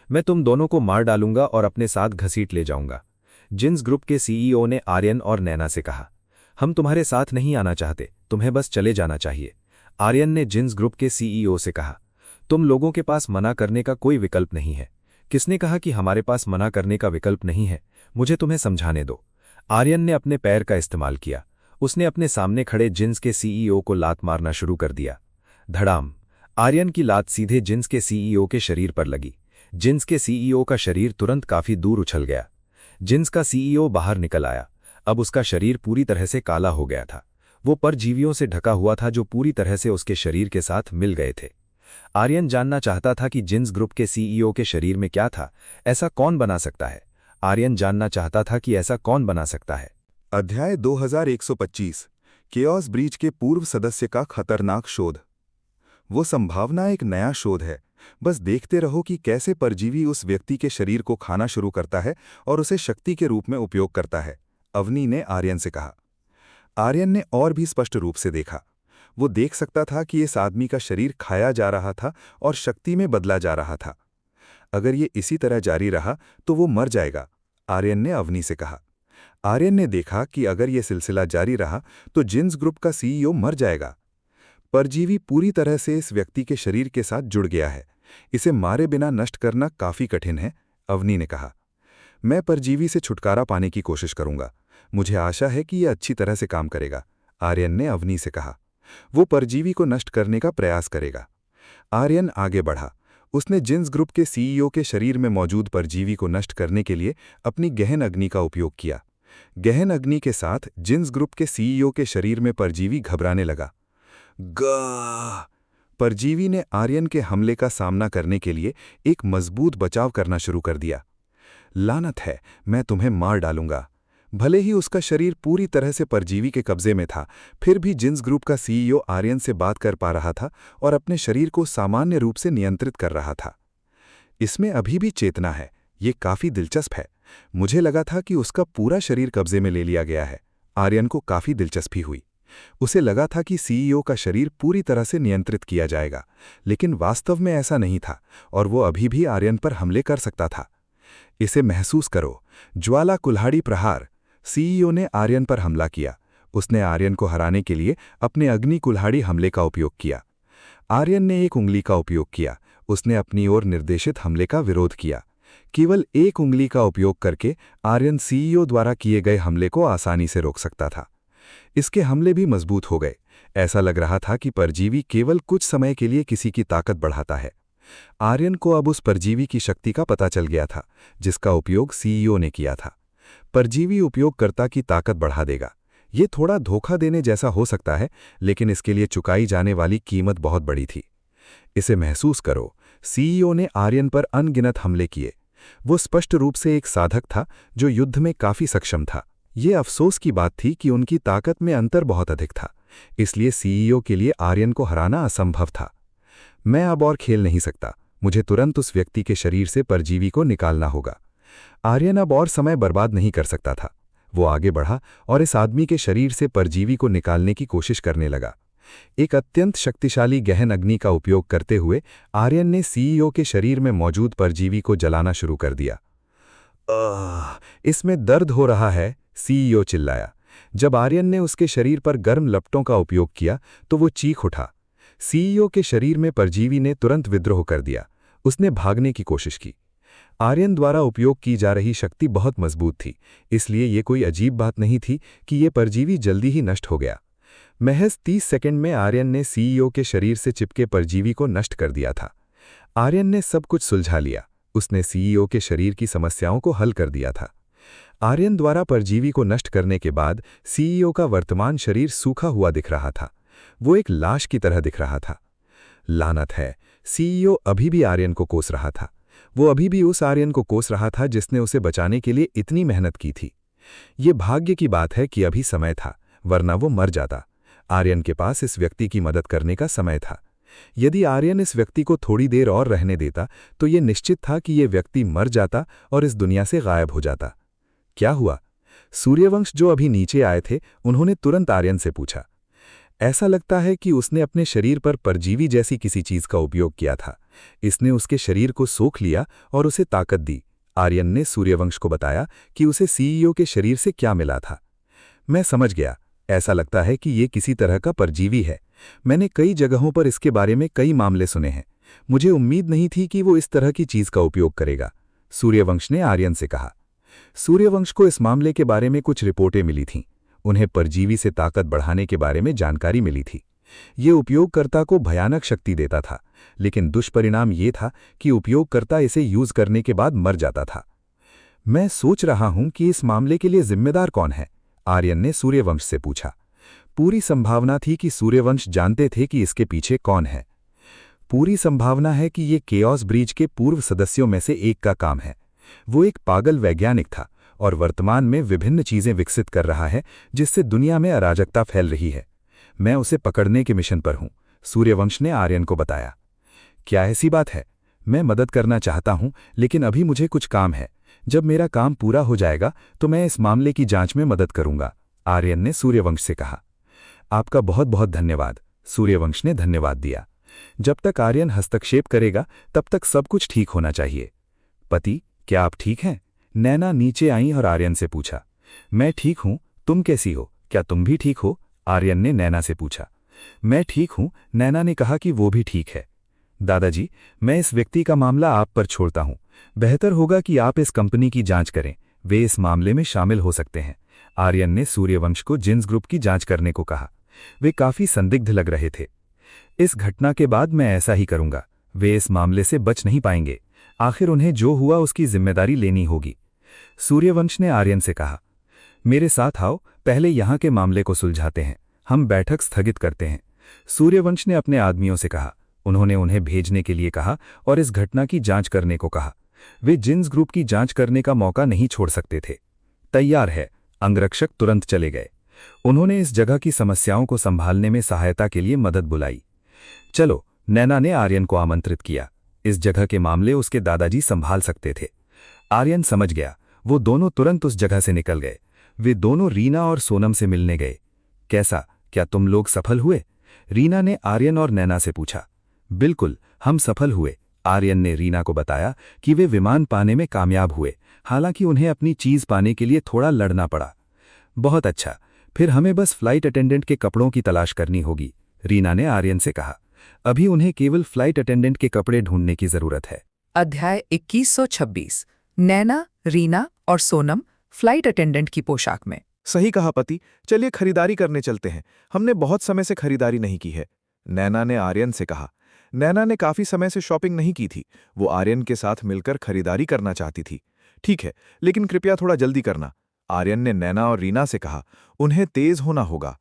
मैं तुम दोनों को मार डालूंगा और अपने साथ घसीट ले जाऊंगा, जिन्स ग्रुप के सीईओ ने आर्यन और नैना से कहा। हम तुम्हारे साथ नहीं आना चाहते, तुम्हें बस चले जाना चाहिए, आर्यन ने जिन्स ग्रुप के सीईओ से कहा। तुम लोगों के पास मना करने का कोई विकल्प नहीं है। किसने कहा कि हमारे पास मना करने का विकल्प नहीं है? मुझे तुम्हें समझाने दो। आर्यन ने अपने पैर का इस्तेमाल किया। उसने अपने सामने खड़े जिन्स के सीईओ को लात मारना शुरू कर दिया। धड़ाम! आर्यन की लात सीधे जिन्स के सीईओ के शरीर पर लगी। जिन्स के सीईओ का शरीर तुरंत काफी दूर उछल गया। जिन्स का सीईओ बाहर निकल आया। अब उसका शरीर पूरी तरह से काला हो गया था। वो परजीवियों से ढका हुआ था जो पूरी तरह से उसके शरीर के साथ मिल गए थे। आर्यन जानना चाहता था कि जिन्स ग्रुप के सीईओ के शरीर में क्या था। ऐसा कौन बना सकता है? आर्यन जानना चाहता था कि ऐसा कौन बना सकता है। अध्याय 2125 केओस ब्रीच के पूर्व सदस्य का खतरनाक शोध। वो संभावना एक नया शोध है। बस देखते रहो कि कैसे परजीवी उस व्यक्ति के शरीर को खाना शुरू करता है और उसे शक्ति के रूप में उपयोग करता है, अवनी ने आर्यन से कहा। आर्यन ने और भी स्पष्ट रूप से देखा। वो देख सकता था कि इस आदमी का शरीर खाया जा रहा था और शक्ति में बदला जा रहा था। अगर ये इसी तरह जारी रहा तो वो मर जाएगा, आर्यन ने अवनी से कहा। आर्यन ने देखा कि अगर ये सिलसिला जारी रहा तो जिन्स ग्रुप का सीईओ मर जाएगा। परजीवी पूरी तरह से इस व्यक्ति के शरीर के साथ जुड़ गया है, इसे मारे बिना नष्ट करना काफी कठिन है, अवनी ने कहा। मैं परजीवी से छुटकारा पाने की कोशिश करूंगा, मुझे आशा है कि यह अच्छी तरह से काम करेगा, आर्यन ने अवनी से कहा। वो परजीवी को नष्ट करने का प्रयास करेगा। आर्यन आगे बढ़ा। उसने जिन्स ग्रुप के सीईओ के शरीर में मौजूद परजीवी को नष्ट करने के लिए अपनी गहन अग्नि का उपयोग किया। गहन अग्नि के साथ जिन्स ग्रुप के सीईओ के शरीर में परजीवी घबराने लगा। गा परजीवी ने आर्यन के हमले का सामना करने के लिए एक मजबूत बचाव करना शुरू कर दिया। लानत है, मैं तुम्हें मार डालूंगा। भले ही उसका शरीर पूरी तरह से परजीवी के कब्जे में था, फिर भी जिन्स ग्रुप का सीईओ आर्यन से बात कर पा रहा था और अपने शरीर को सामान्य रूप से नियंत्रित कर रहा था। इसमें अभी भी चेतना है, ये काफी दिलचस्प है। मुझे लगा था कि उसका पूरा शरीर कब्जे में ले लिया गया है। आर्यन को काफी दिलचस्पी हुई। उसे लगा था कि सीईओ का शरीर पूरी तरह से नियंत्रित किया जाएगा, लेकिन वास्तव में ऐसा नहीं था और वो अभी भी आर्यन पर हमले कर सकता था। इसे महसूस करो, ज्वाला कुल्हाड़ी प्रहार। सीईओ ने आर्यन पर हमला किया। उसने आर्यन को हराने के लिए अपने अग्नि कुल्हाड़ी हमले का उपयोग किया। आर्यन ने एक उंगली का उपयोग किया। उसने अपनी ओर निर्देशित हमले का विरोध किया। केवल एक उंगली का उपयोग करके आर्यन सीईओ द्वारा किए गए हमले को आसानी से रोक सकता था। इसके हमले भी मजबूत हो गए। ऐसा लग रहा था कि परजीवी केवल कुछ समय के लिए किसी की ताकत बढ़ाता है। आर्यन को अब उस परजीवी की शक्ति का पता चल गया था, जिसका उपयोग सीईओ ने किया था। परजीवी उपयोगकर्ता की ताकत बढ़ा देगा। ये थोड़ा धोखा देने जैसा हो सकता है, लेकिन इसके लिए चुकाई जाने वाली कीमत बहुत बड़ी थी। इसे महसूस करो, सीईओ ने आर्यन पर अनगिनत हमले किए। वो स्पष्ट रूप से एक साधक था जो युद्ध में काफी सक्षम था। ये अफसोस की बात थी कि उनकी ताकत में अंतर बहुत अधिक था, इसलिए सीईओ के लिए आर्यन को हराना असंभव था। मैं अब और खेल नहीं सकता, मुझे तुरंत उस व्यक्ति के शरीर से परजीवी को निकालना होगा। आर्यन अब और समय बर्बाद नहीं कर सकता था। वो आगे बढ़ा और इस आदमी के शरीर से परजीवी को निकालने की कोशिश करने लगा। एक अत्यंत शक्तिशाली गहन अग्नि का उपयोग करते हुए आर्यन ने सीईओ के शरीर में मौजूद परजीवी को जलाना शुरू कर दिया। इसमें दर्द हो रहा है, सीईओ चिल्लाया। जब आर्यन ने उसके शरीर पर गर्म लपटों का उपयोग किया तो वो चीख उठा। सीईओ के शरीर में परजीवी ने तुरंत विद्रोह कर दिया। उसने भागने की कोशिश की। आर्यन द्वारा उपयोग की जा रही शक्ति बहुत मजबूत थी, इसलिए ये कोई अजीब बात नहीं थी कि ये परजीवी जल्दी ही नष्ट हो गया। महज 30 सेकंड में आर्यन ने सीईओ के शरीर से चिपके परजीवी को नष्ट कर दिया था। आर्यन ने सब कुछ सुलझा लिया। उसने सीईओ के शरीर की समस्याओं को हल कर दिया था। आर्यन द्वारा परजीवी को नष्ट करने के बाद सीईओ का वर्तमान शरीर सूखा हुआ दिख रहा था। वो एक लाश की तरह दिख रहा था। लानत है, सीईओ अभी भी आर्यन को कोस रहा था। वो अभी भी उस आर्यन को कोस रहा था जिसने उसे बचाने के लिए इतनी मेहनत की थी। ये भाग्य की बात है कि अभी समय था, वरना वो मर जाता। आर्यन के पास इस व्यक्ति की मदद करने का समय था। यदि आर्यन इस व्यक्ति को थोड़ी देर और रहने देता तो ये निश्चित था कि ये व्यक्ति मर जाता और इस दुनिया से गायब हो जाता। क्या हुआ? सूर्यवंश जो अभी नीचे आए थे, उन्होंने तुरंत आर्यन से पूछा। ऐसा लगता है कि उसने अपने शरीर पर परजीवी जैसी किसी चीज का उपयोग किया था। इसने उसके शरीर को सोख लिया और उसे ताकत दी। आर्यन ने सूर्यवंश को बताया कि उसे सीईओ के शरीर से क्या मिला था। मैं समझ गया, ऐसा लगता है कि ये किसी तरह का परजीवी है। मैंने कई जगहों पर इसके बारे में कई मामले सुने हैं। मुझे उम्मीद नहीं थी कि वो इस तरह की चीज का उपयोग करेगा, सूर्यवंश ने आर्यन से कहा। सूर्यवंश को इस मामले के बारे में कुछ रिपोर्टें मिली थीं। उन्हें परजीवी से ताकत बढ़ाने के बारे में जानकारी मिली थी। ये उपयोगकर्ता को भयानक शक्ति देता था, लेकिन दुष्परिणाम ये था कि उपयोगकर्ता इसे यूज करने के बाद मर जाता था। मैं सोच रहा हूं कि इस मामले के लिए जिम्मेदार कौन है, आर्यन ने सूर्यवंश से पूछा। पूरी संभावना थी कि सूर्यवंश जानते थे कि इसके पीछे कौन है। पूरी संभावना है कि ये केओस ब्रीच के पूर्व सदस्यों में से एक का काम है। वो एक पागल वैज्ञानिक था और वर्तमान में विभिन्न चीजें विकसित कर रहा है जिससे दुनिया में अराजकता फैल रही है। मैं उसे पकड़ने के मिशन पर हूं, सूर्यवंश ने आर्यन को बताया। क्या ऐसी बात है? मैं मदद करना चाहता हूं, लेकिन अभी मुझे कुछ काम है। जब मेरा काम पूरा हो जाएगा तो मैं इस मामले की जांच में मदद करूंगा, आर्यन ने सूर्यवंश से कहा। आपका बहुत बहुत धन्यवाद, सूर्यवंश ने धन्यवाद दिया। जब तक आर्यन हस्तक्षेप करेगा तब तक सब कुछ ठीक होना चाहिए। पति, क्या आप ठीक हैं? नैना नीचे आई और आर्यन से पूछा। मैं ठीक हूं, तुम कैसी हो? क्या तुम भी ठीक हो? आर्यन ने नैना से पूछा। मैं ठीक हूं, नैना ने कहा कि वो भी ठीक है। दादाजी, मैं इस व्यक्ति का मामला आप पर छोड़ता हूं। बेहतर होगा कि आप इस कंपनी की जांच करें, वे इस मामले में शामिल हो सकते हैं। आर्यन ने सूर्यवंश को जिन्स ग्रुप की जांच करने को कहा। वे काफी संदिग्ध लग रहे थे। इस घटना के बाद मैं ऐसा ही करूंगा। वे इस मामले से बच नहीं पाएंगे। आखिर उन्हें जो हुआ उसकी जिम्मेदारी लेनी होगी। सूर्यवंश ने आर्यन से कहा, मेरे साथ आओ, पहले यहां के मामले को सुलझाते हैं। हम बैठक स्थगित करते हैं। सूर्यवंश ने अपने आदमियों से कहा। उन्होंने उन्हें भेजने के लिए कहा और इस घटना की जांच करने को कहा। वे जिन्स ग्रुप की जांच करने का मौका नहीं छोड़ सकते थे। तैयार है, अंगरक्षक तुरंत चले गए। उन्होंने इस जगह की समस्याओं को संभालने में सहायता के लिए मदद बुलाई। चलो, नैना ने आर्यन को आमंत्रित किया। इस जगह के मामले उसके दादाजी संभाल सकते थे। आर्यन समझ गया। वो दोनों तुरंत उस जगह से निकल गए। वे दोनों रीना और सोनम से मिलने गए। कैसा, क्या तुम लोग सफल हुए? रीना ने आर्यन और नैना से पूछा। बिल्कुल, हम सफल हुए। आर्यन ने रीना को बताया कि वे विमान पाने में कामयाब हुए, हालांकि उन्हें अपनी चीज पाने के लिए थोड़ा लड़ना पड़ा। बहुत अच्छा, फिर हमें बस फ्लाइट अटेंडेंट के कपड़ों की तलाश करनी होगी, रीना ने आर्यन से कहा। अभी उन्हें केवल फ्लाइट अटेंडेंट के कपड़े ढूंढने की जरूरत है। अध्याय 2126। नैना, रीना और सोनम फ्लाइट अटेंडेंट की पोशाक में। सही कहा पति, चलिए खरीदारी करने चलते हैं। हमने बहुत समय से खरीदारी नहीं की है, नैना ने आर्यन से कहा। नैना ने काफी समय से शॉपिंग नहीं की थी। वो आर्यन के साथ मिलकर खरीदारी करना चाहती थी। ठीक है, लेकिन कृपया थोड़ा जल्दी करना, आर्यन ने नैना और रीना से कहा। उन्हें तेज होना होगा।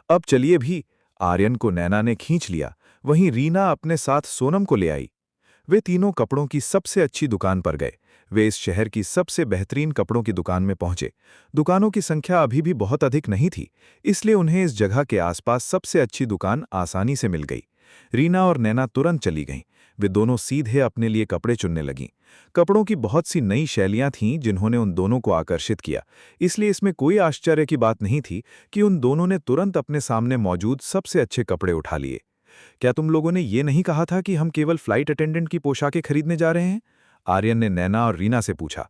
अब चलिए भी, आर्यन को नैना ने खींच लिया। वहीं रीना अपने साथ सोनम को ले आई। वे तीनों कपड़ों की सबसे अच्छी दुकान पर गए। वे इस शहर की सबसे बेहतरीन कपड़ों की दुकान में पहुंचे। दुकानों की संख्या अभी भी बहुत अधिक नहीं थी, इसलिए उन्हें इस जगह के आसपास सबसे अच्छी दुकान आसानी से मिल गई। रीना और नैना तुरंत चली गईं। वे दोनों सीधे अपने लिए कपड़े चुनने लगीं। कपड़ों की बहुत सी नई शैलियां थीं जिन्होंने उन दोनों को आकर्षित किया, इसलिए इसमें कोई आश्चर्य की बात नहीं थी कि उन दोनों ने तुरंत अपने सामने मौजूद सबसे अच्छे कपड़े उठा लिए। क्या तुम लोगों ने ये नहीं कहा था कि हम केवल फ्लाइट अटेंडेंट की पोशाकें खरीदने जा रहे हैं? आर्यन ने नैना और रीना से पूछा।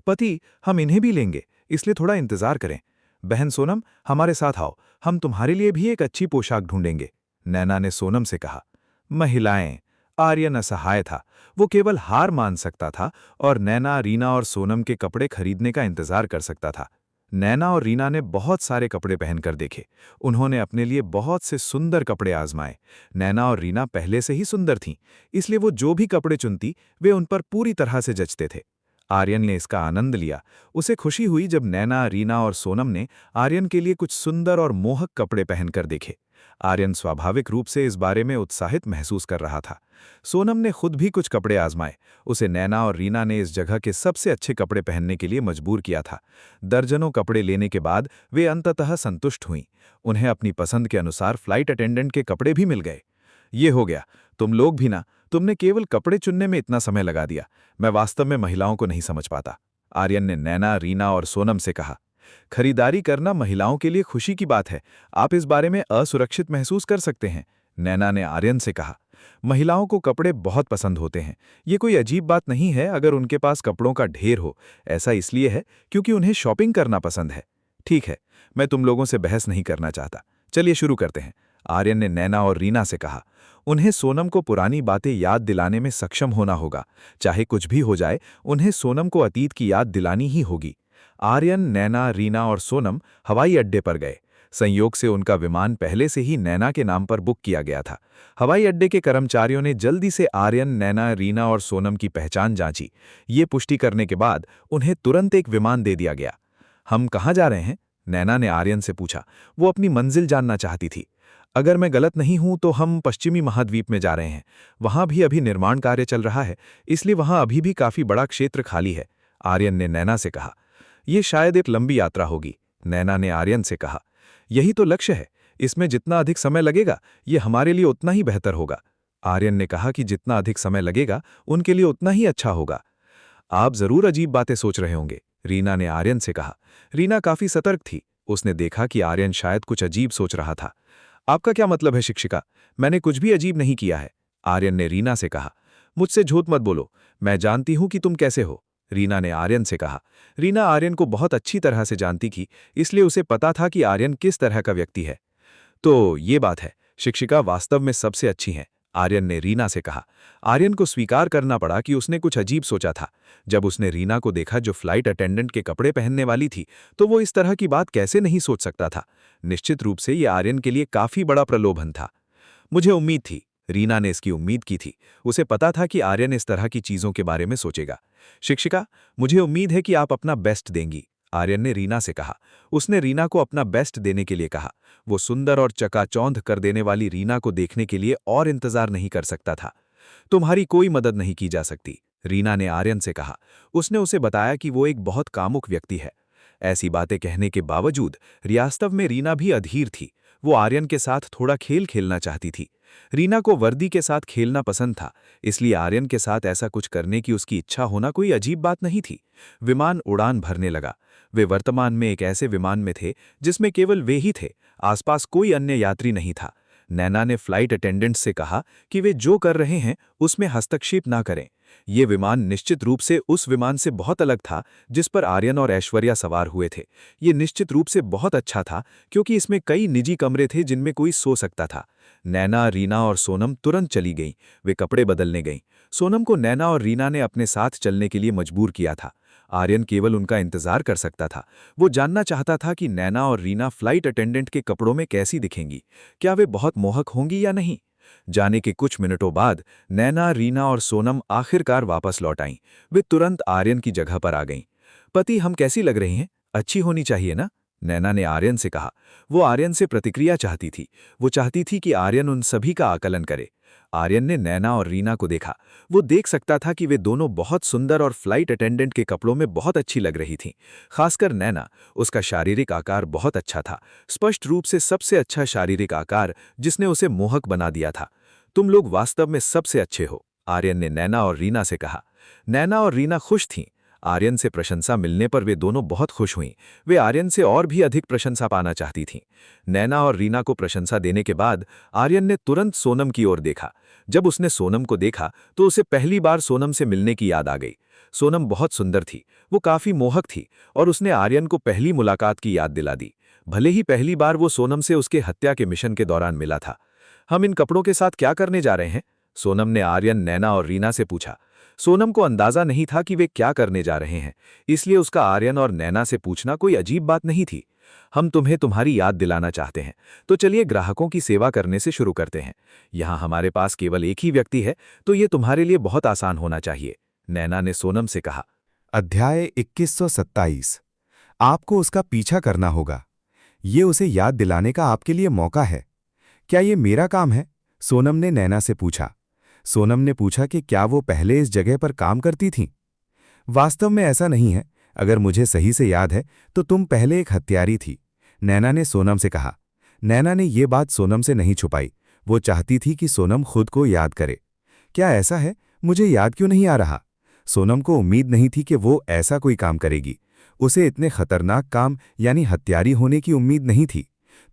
पति, हम इन्हें भी लेंगे, इसलिए थोड़ा इंतजार करें। बहन सोनम, हमारे साथ आओ, हम तुम्हारे लिए भी एक अच्छी पोशाक ढूंढेंगे, नैना ने सोनम से कहा। महिलाएं। आर्यन असहाय था। वो केवल हार मान सकता था और नैना, रीना और सोनम के कपड़े खरीदने का इंतजार कर सकता था। नैना और रीना ने बहुत सारे कपड़े पहनकर देखे। उन्होंने अपने लिए बहुत से सुंदर कपड़े आजमाए। नैना और रीना पहले से ही सुंदर थीं, इसलिए वो जो भी कपड़े चुनती वे उन पर पूरी तरह से जचते थे। आर्यन ने इसका आनंद लिया। उसे खुशी हुई जब नैना, रीना और सोनम ने आर्यन के लिए कुछ सुंदर और मोहक कपड़े पहनकर देखे। आर्यन स्वाभाविक रूप से इस बारे में उत्साहित महसूस कर रहा था। सोनम ने खुद भी कुछ कपड़े आजमाए। उसे नैना और रीना ने इस जगह के सबसे अच्छे कपड़े पहनने के लिए मजबूर किया था। दर्जनों कपड़े लेने के बाद वे अंततः संतुष्ट हुईं। उन्हें अपनी पसंद के अनुसार फ्लाइट अटेंडेंट के कपड़े भी मिल गए। ये हो गया, तुम लोग भी ना, तुमने केवल कपड़े चुनने में इतना समय लगा दिया। मैं वास्तव में महिलाओं को नहीं समझ पाता, आर्यन ने नैना, रीना और सोनम से कहा। खरीदारी करना महिलाओं के लिए खुशी की बात है। आप इस बारे में असुरक्षित महसूस कर सकते हैं, नैना ने आर्यन से कहा। महिलाओं को कपड़े बहुत पसंद होते हैं। ये कोई अजीब बात नहीं है अगर उनके पास कपड़ों का ढेर हो। ऐसा इसलिए है क्योंकि उन्हें शॉपिंग करना पसंद है। ठीक है, मैं तुम लोगों से बहस नहीं करना चाहता। चलिए शुरू करते हैं, आर्यन ने नैना और रीना से कहा। उन्हें सोनम को पुरानी बातें याद दिलाने में सक्षम होना होगा। चाहे कुछ भी हो जाए, उन्हें सोनम को अतीत की याद दिलानी ही होगी। आर्यन, नैना, रीना और सोनम हवाई अड्डे पर गए। संयोग से उनका विमान पहले से ही नैना के नाम पर बुक किया गया था। हवाई अड्डे के कर्मचारियों ने जल्दी से आर्यन, नैना, रीना और सोनम की पहचान जांची। ये पुष्टि करने के बाद उन्हें तुरंत एक विमान दे दिया गया। हम कहाँ जा रहे हैं? नैना ने आर्यन से पूछा। वो अपनी मंजिल जानना चाहती थी। अगर मैं गलत नहीं हूं तो हम पश्चिमी महाद्वीप में जा रहे हैं। वहां भी अभी निर्माण कार्य चल रहा है, इसलिए वहां अभी भी काफी बड़ा क्षेत्र खाली है, आर्यन ने नैना से कहा। यह शायद एक लंबी यात्रा होगी, नैना ने आर्यन से कहा। यही तो लक्ष्य है, इसमें जितना अधिक समय लगेगा ये हमारे लिए उतना ही बेहतर होगा, आर्यन ने कहा कि जितना अधिक समय लगेगा उनके लिए उतना ही अच्छा होगा। आप जरूर अजीब बातें सोच रहे होंगे, रीना ने आर्यन से कहा। रीना काफी सतर्क थी। उसने देखा कि आर्यन शायद कुछ अजीब सोच रहा था। आपका क्या मतलब है शिक्षिका? मैंने कुछ भी अजीब नहीं किया है, आर्यन ने रीना से कहा। मुझसे झूठ मत बोलो, मैं जानती हूं कि तुम कैसे हो, रीना ने आर्यन से कहा। रीना आर्यन को बहुत अच्छी तरह से जानती थी, इसलिए उसे पता था कि आर्यन किस तरह का व्यक्ति है। तो ये बात है, शिक्षिका वास्तव में सबसे अच्छी हैं, आर्यन ने रीना से कहा। आर्यन को स्वीकार करना पड़ा कि उसने कुछ अजीब सोचा था। जब उसने रीना को देखा जो फ्लाइट अटेंडेंट के कपड़े पहनने वाली थी, तो वो इस तरह की बात कैसे नहीं सोच सकता था। निश्चित रूप से ये आर्यन के लिए काफी बड़ा प्रलोभन था। मुझे उम्मीद थी, रीना ने इसकी उम्मीद की थी। उसे पता था कि आर्यन इस तरह की चीजों के बारे में सोचेगा। शिक्षिका, मुझे उम्मीद है कि आप अपना बेस्ट देंगी, आर्यन ने रीना से कहा। उसने रीना को अपना बेस्ट देने के लिए कहा। वो सुंदर और चकाचौंध कर देने वाली रीना को देखने के लिए और इंतजार नहीं कर सकता था। तुम्हारी कोई मदद नहीं की जा सकती, रीना ने आर्यन से कहा। उसने उसे बताया कि वो एक बहुत कामुक व्यक्ति है। ऐसी बातें कहने के बावजूद वास्तव में रीना भी अधीर थी। वो आर्यन के साथ थोड़ा खेल खेलना चाहती थी। रीना को वर्दी के साथ खेलना पसंद था, इसलिए आर्यन के साथ ऐसा कुछ करने की उसकी इच्छा होना कोई अजीब बात नहीं थी। विमान उड़ान भरने लगा। वे वर्तमान में एक ऐसे विमान में थे जिसमें केवल वे ही थे, आसपास कोई अन्य यात्री नहीं था। नैना ने फ्लाइट अटेंडेंट से कहा कि वे जो कर रहे हैं उसमें हस्तक्षेप ना करें। ये विमान निश्चित रूप से उस विमान से बहुत अलग था जिस पर आर्यन और ऐश्वर्या सवार हुए थे। ये निश्चित रूप से बहुत अच्छा था क्योंकि इसमें कई निजी कमरे थे जिनमें कोई सो सकता था। नैना, रीना और सोनम तुरंत चली गईं। वे कपड़े बदलने गईं। सोनम को नैना और रीना ने अपने साथ चलने के लिए मजबूर किया था। आर्यन केवल उनका इंतजार कर सकता था। वो जानना चाहता था कि नैना और रीना फ्लाइट अटेंडेंट के कपड़ों में कैसी दिखेंगी। क्या वे बहुत मोहक होंगी या नहीं? जाने के कुछ मिनटों बाद नैना, रीना और सोनम आखिरकार वापस लौट आईं। वे तुरंत आर्यन की जगह पर आ गईं। पति, हम कैसी लग रही हैं? अच्छी होनी चाहिए ना? नैना ने आर्यन से कहा। वो आर्यन से प्रतिक्रिया चाहती थी। वो चाहती थी कि आर्यन उन सभी का आकलन करे। आर्यन ने नैना और रीना को देखा। वो देख सकता था कि वे दोनों बहुत सुंदर और फ्लाइट अटेंडेंट के कपड़ों में बहुत अच्छी लग रही थीं। खासकर नैना, उसका शारीरिक आकार बहुत अच्छा था, स्पष्ट रूप से सबसे अच्छा शारीरिक आकार जिसने उसे मोहक बना दिया था। तुम लोग वास्तव में सबसे अच्छे हो, आर्यन ने नैना और रीना से कहा। नैना और रीना खुश थीं। आर्यन से प्रशंसा मिलने पर वे दोनों बहुत खुश हुईं। वे आर्यन से और भी अधिक प्रशंसा पाना चाहती थीं। नैना और रीना को प्रशंसा देने के बाद आर्यन ने तुरंत सोनम की ओर देखा। जब उसने सोनम को देखा तो उसे पहली बार सोनम से मिलने की याद आ गई। सोनम बहुत सुंदर थी, वो काफी मोहक थी और उसने आर्यन को पहली मुलाकात की याद दिला दी। भले ही पहली बार वो सोनम से उसके हत्या के मिशन के दौरान मिला था। हम इन कपड़ों के साथ क्या करने जा रहे हैं? सोनम ने आर्यन, नैना और रीना से पूछा। सोनम को अंदाजा नहीं था कि वे क्या करने जा रहे हैं, इसलिए उसका आर्यन और नैना से पूछना कोई अजीब बात नहीं थी। हम तुम्हें तुम्हारी याद दिलाना चाहते हैं, तो चलिए ग्राहकों की सेवा करने से शुरू करते हैं। यहाँ हमारे पास केवल एक ही व्यक्ति है, तो ये तुम्हारे लिए बहुत आसान होना चाहिए, नैना ने सोनम से कहा। अध्याय 2127। आपको उसका पीछा करना होगा। ये उसे याद दिलाने का आपके लिए मौका है। क्या ये मेरा काम है? सोनम ने नैना से पूछा। सोनम ने पूछा कि क्या वो पहले इस जगह पर काम करती थीं? वास्तव में ऐसा नहीं है। अगर मुझे सही से याद है तो तुम पहले एक हत्यारी थी, नैना ने सोनम से कहा। नैना ने ये बात सोनम से नहीं छुपाई। वो चाहती थी कि सोनम खुद को याद करे। क्या ऐसा है? मुझे याद क्यों नहीं आ रहा? सोनम को उम्मीद नहीं थी कि वो ऐसा कोई काम करेगी। उसे इतने खतरनाक काम यानी हत्यारी होने की उम्मीद नहीं थी।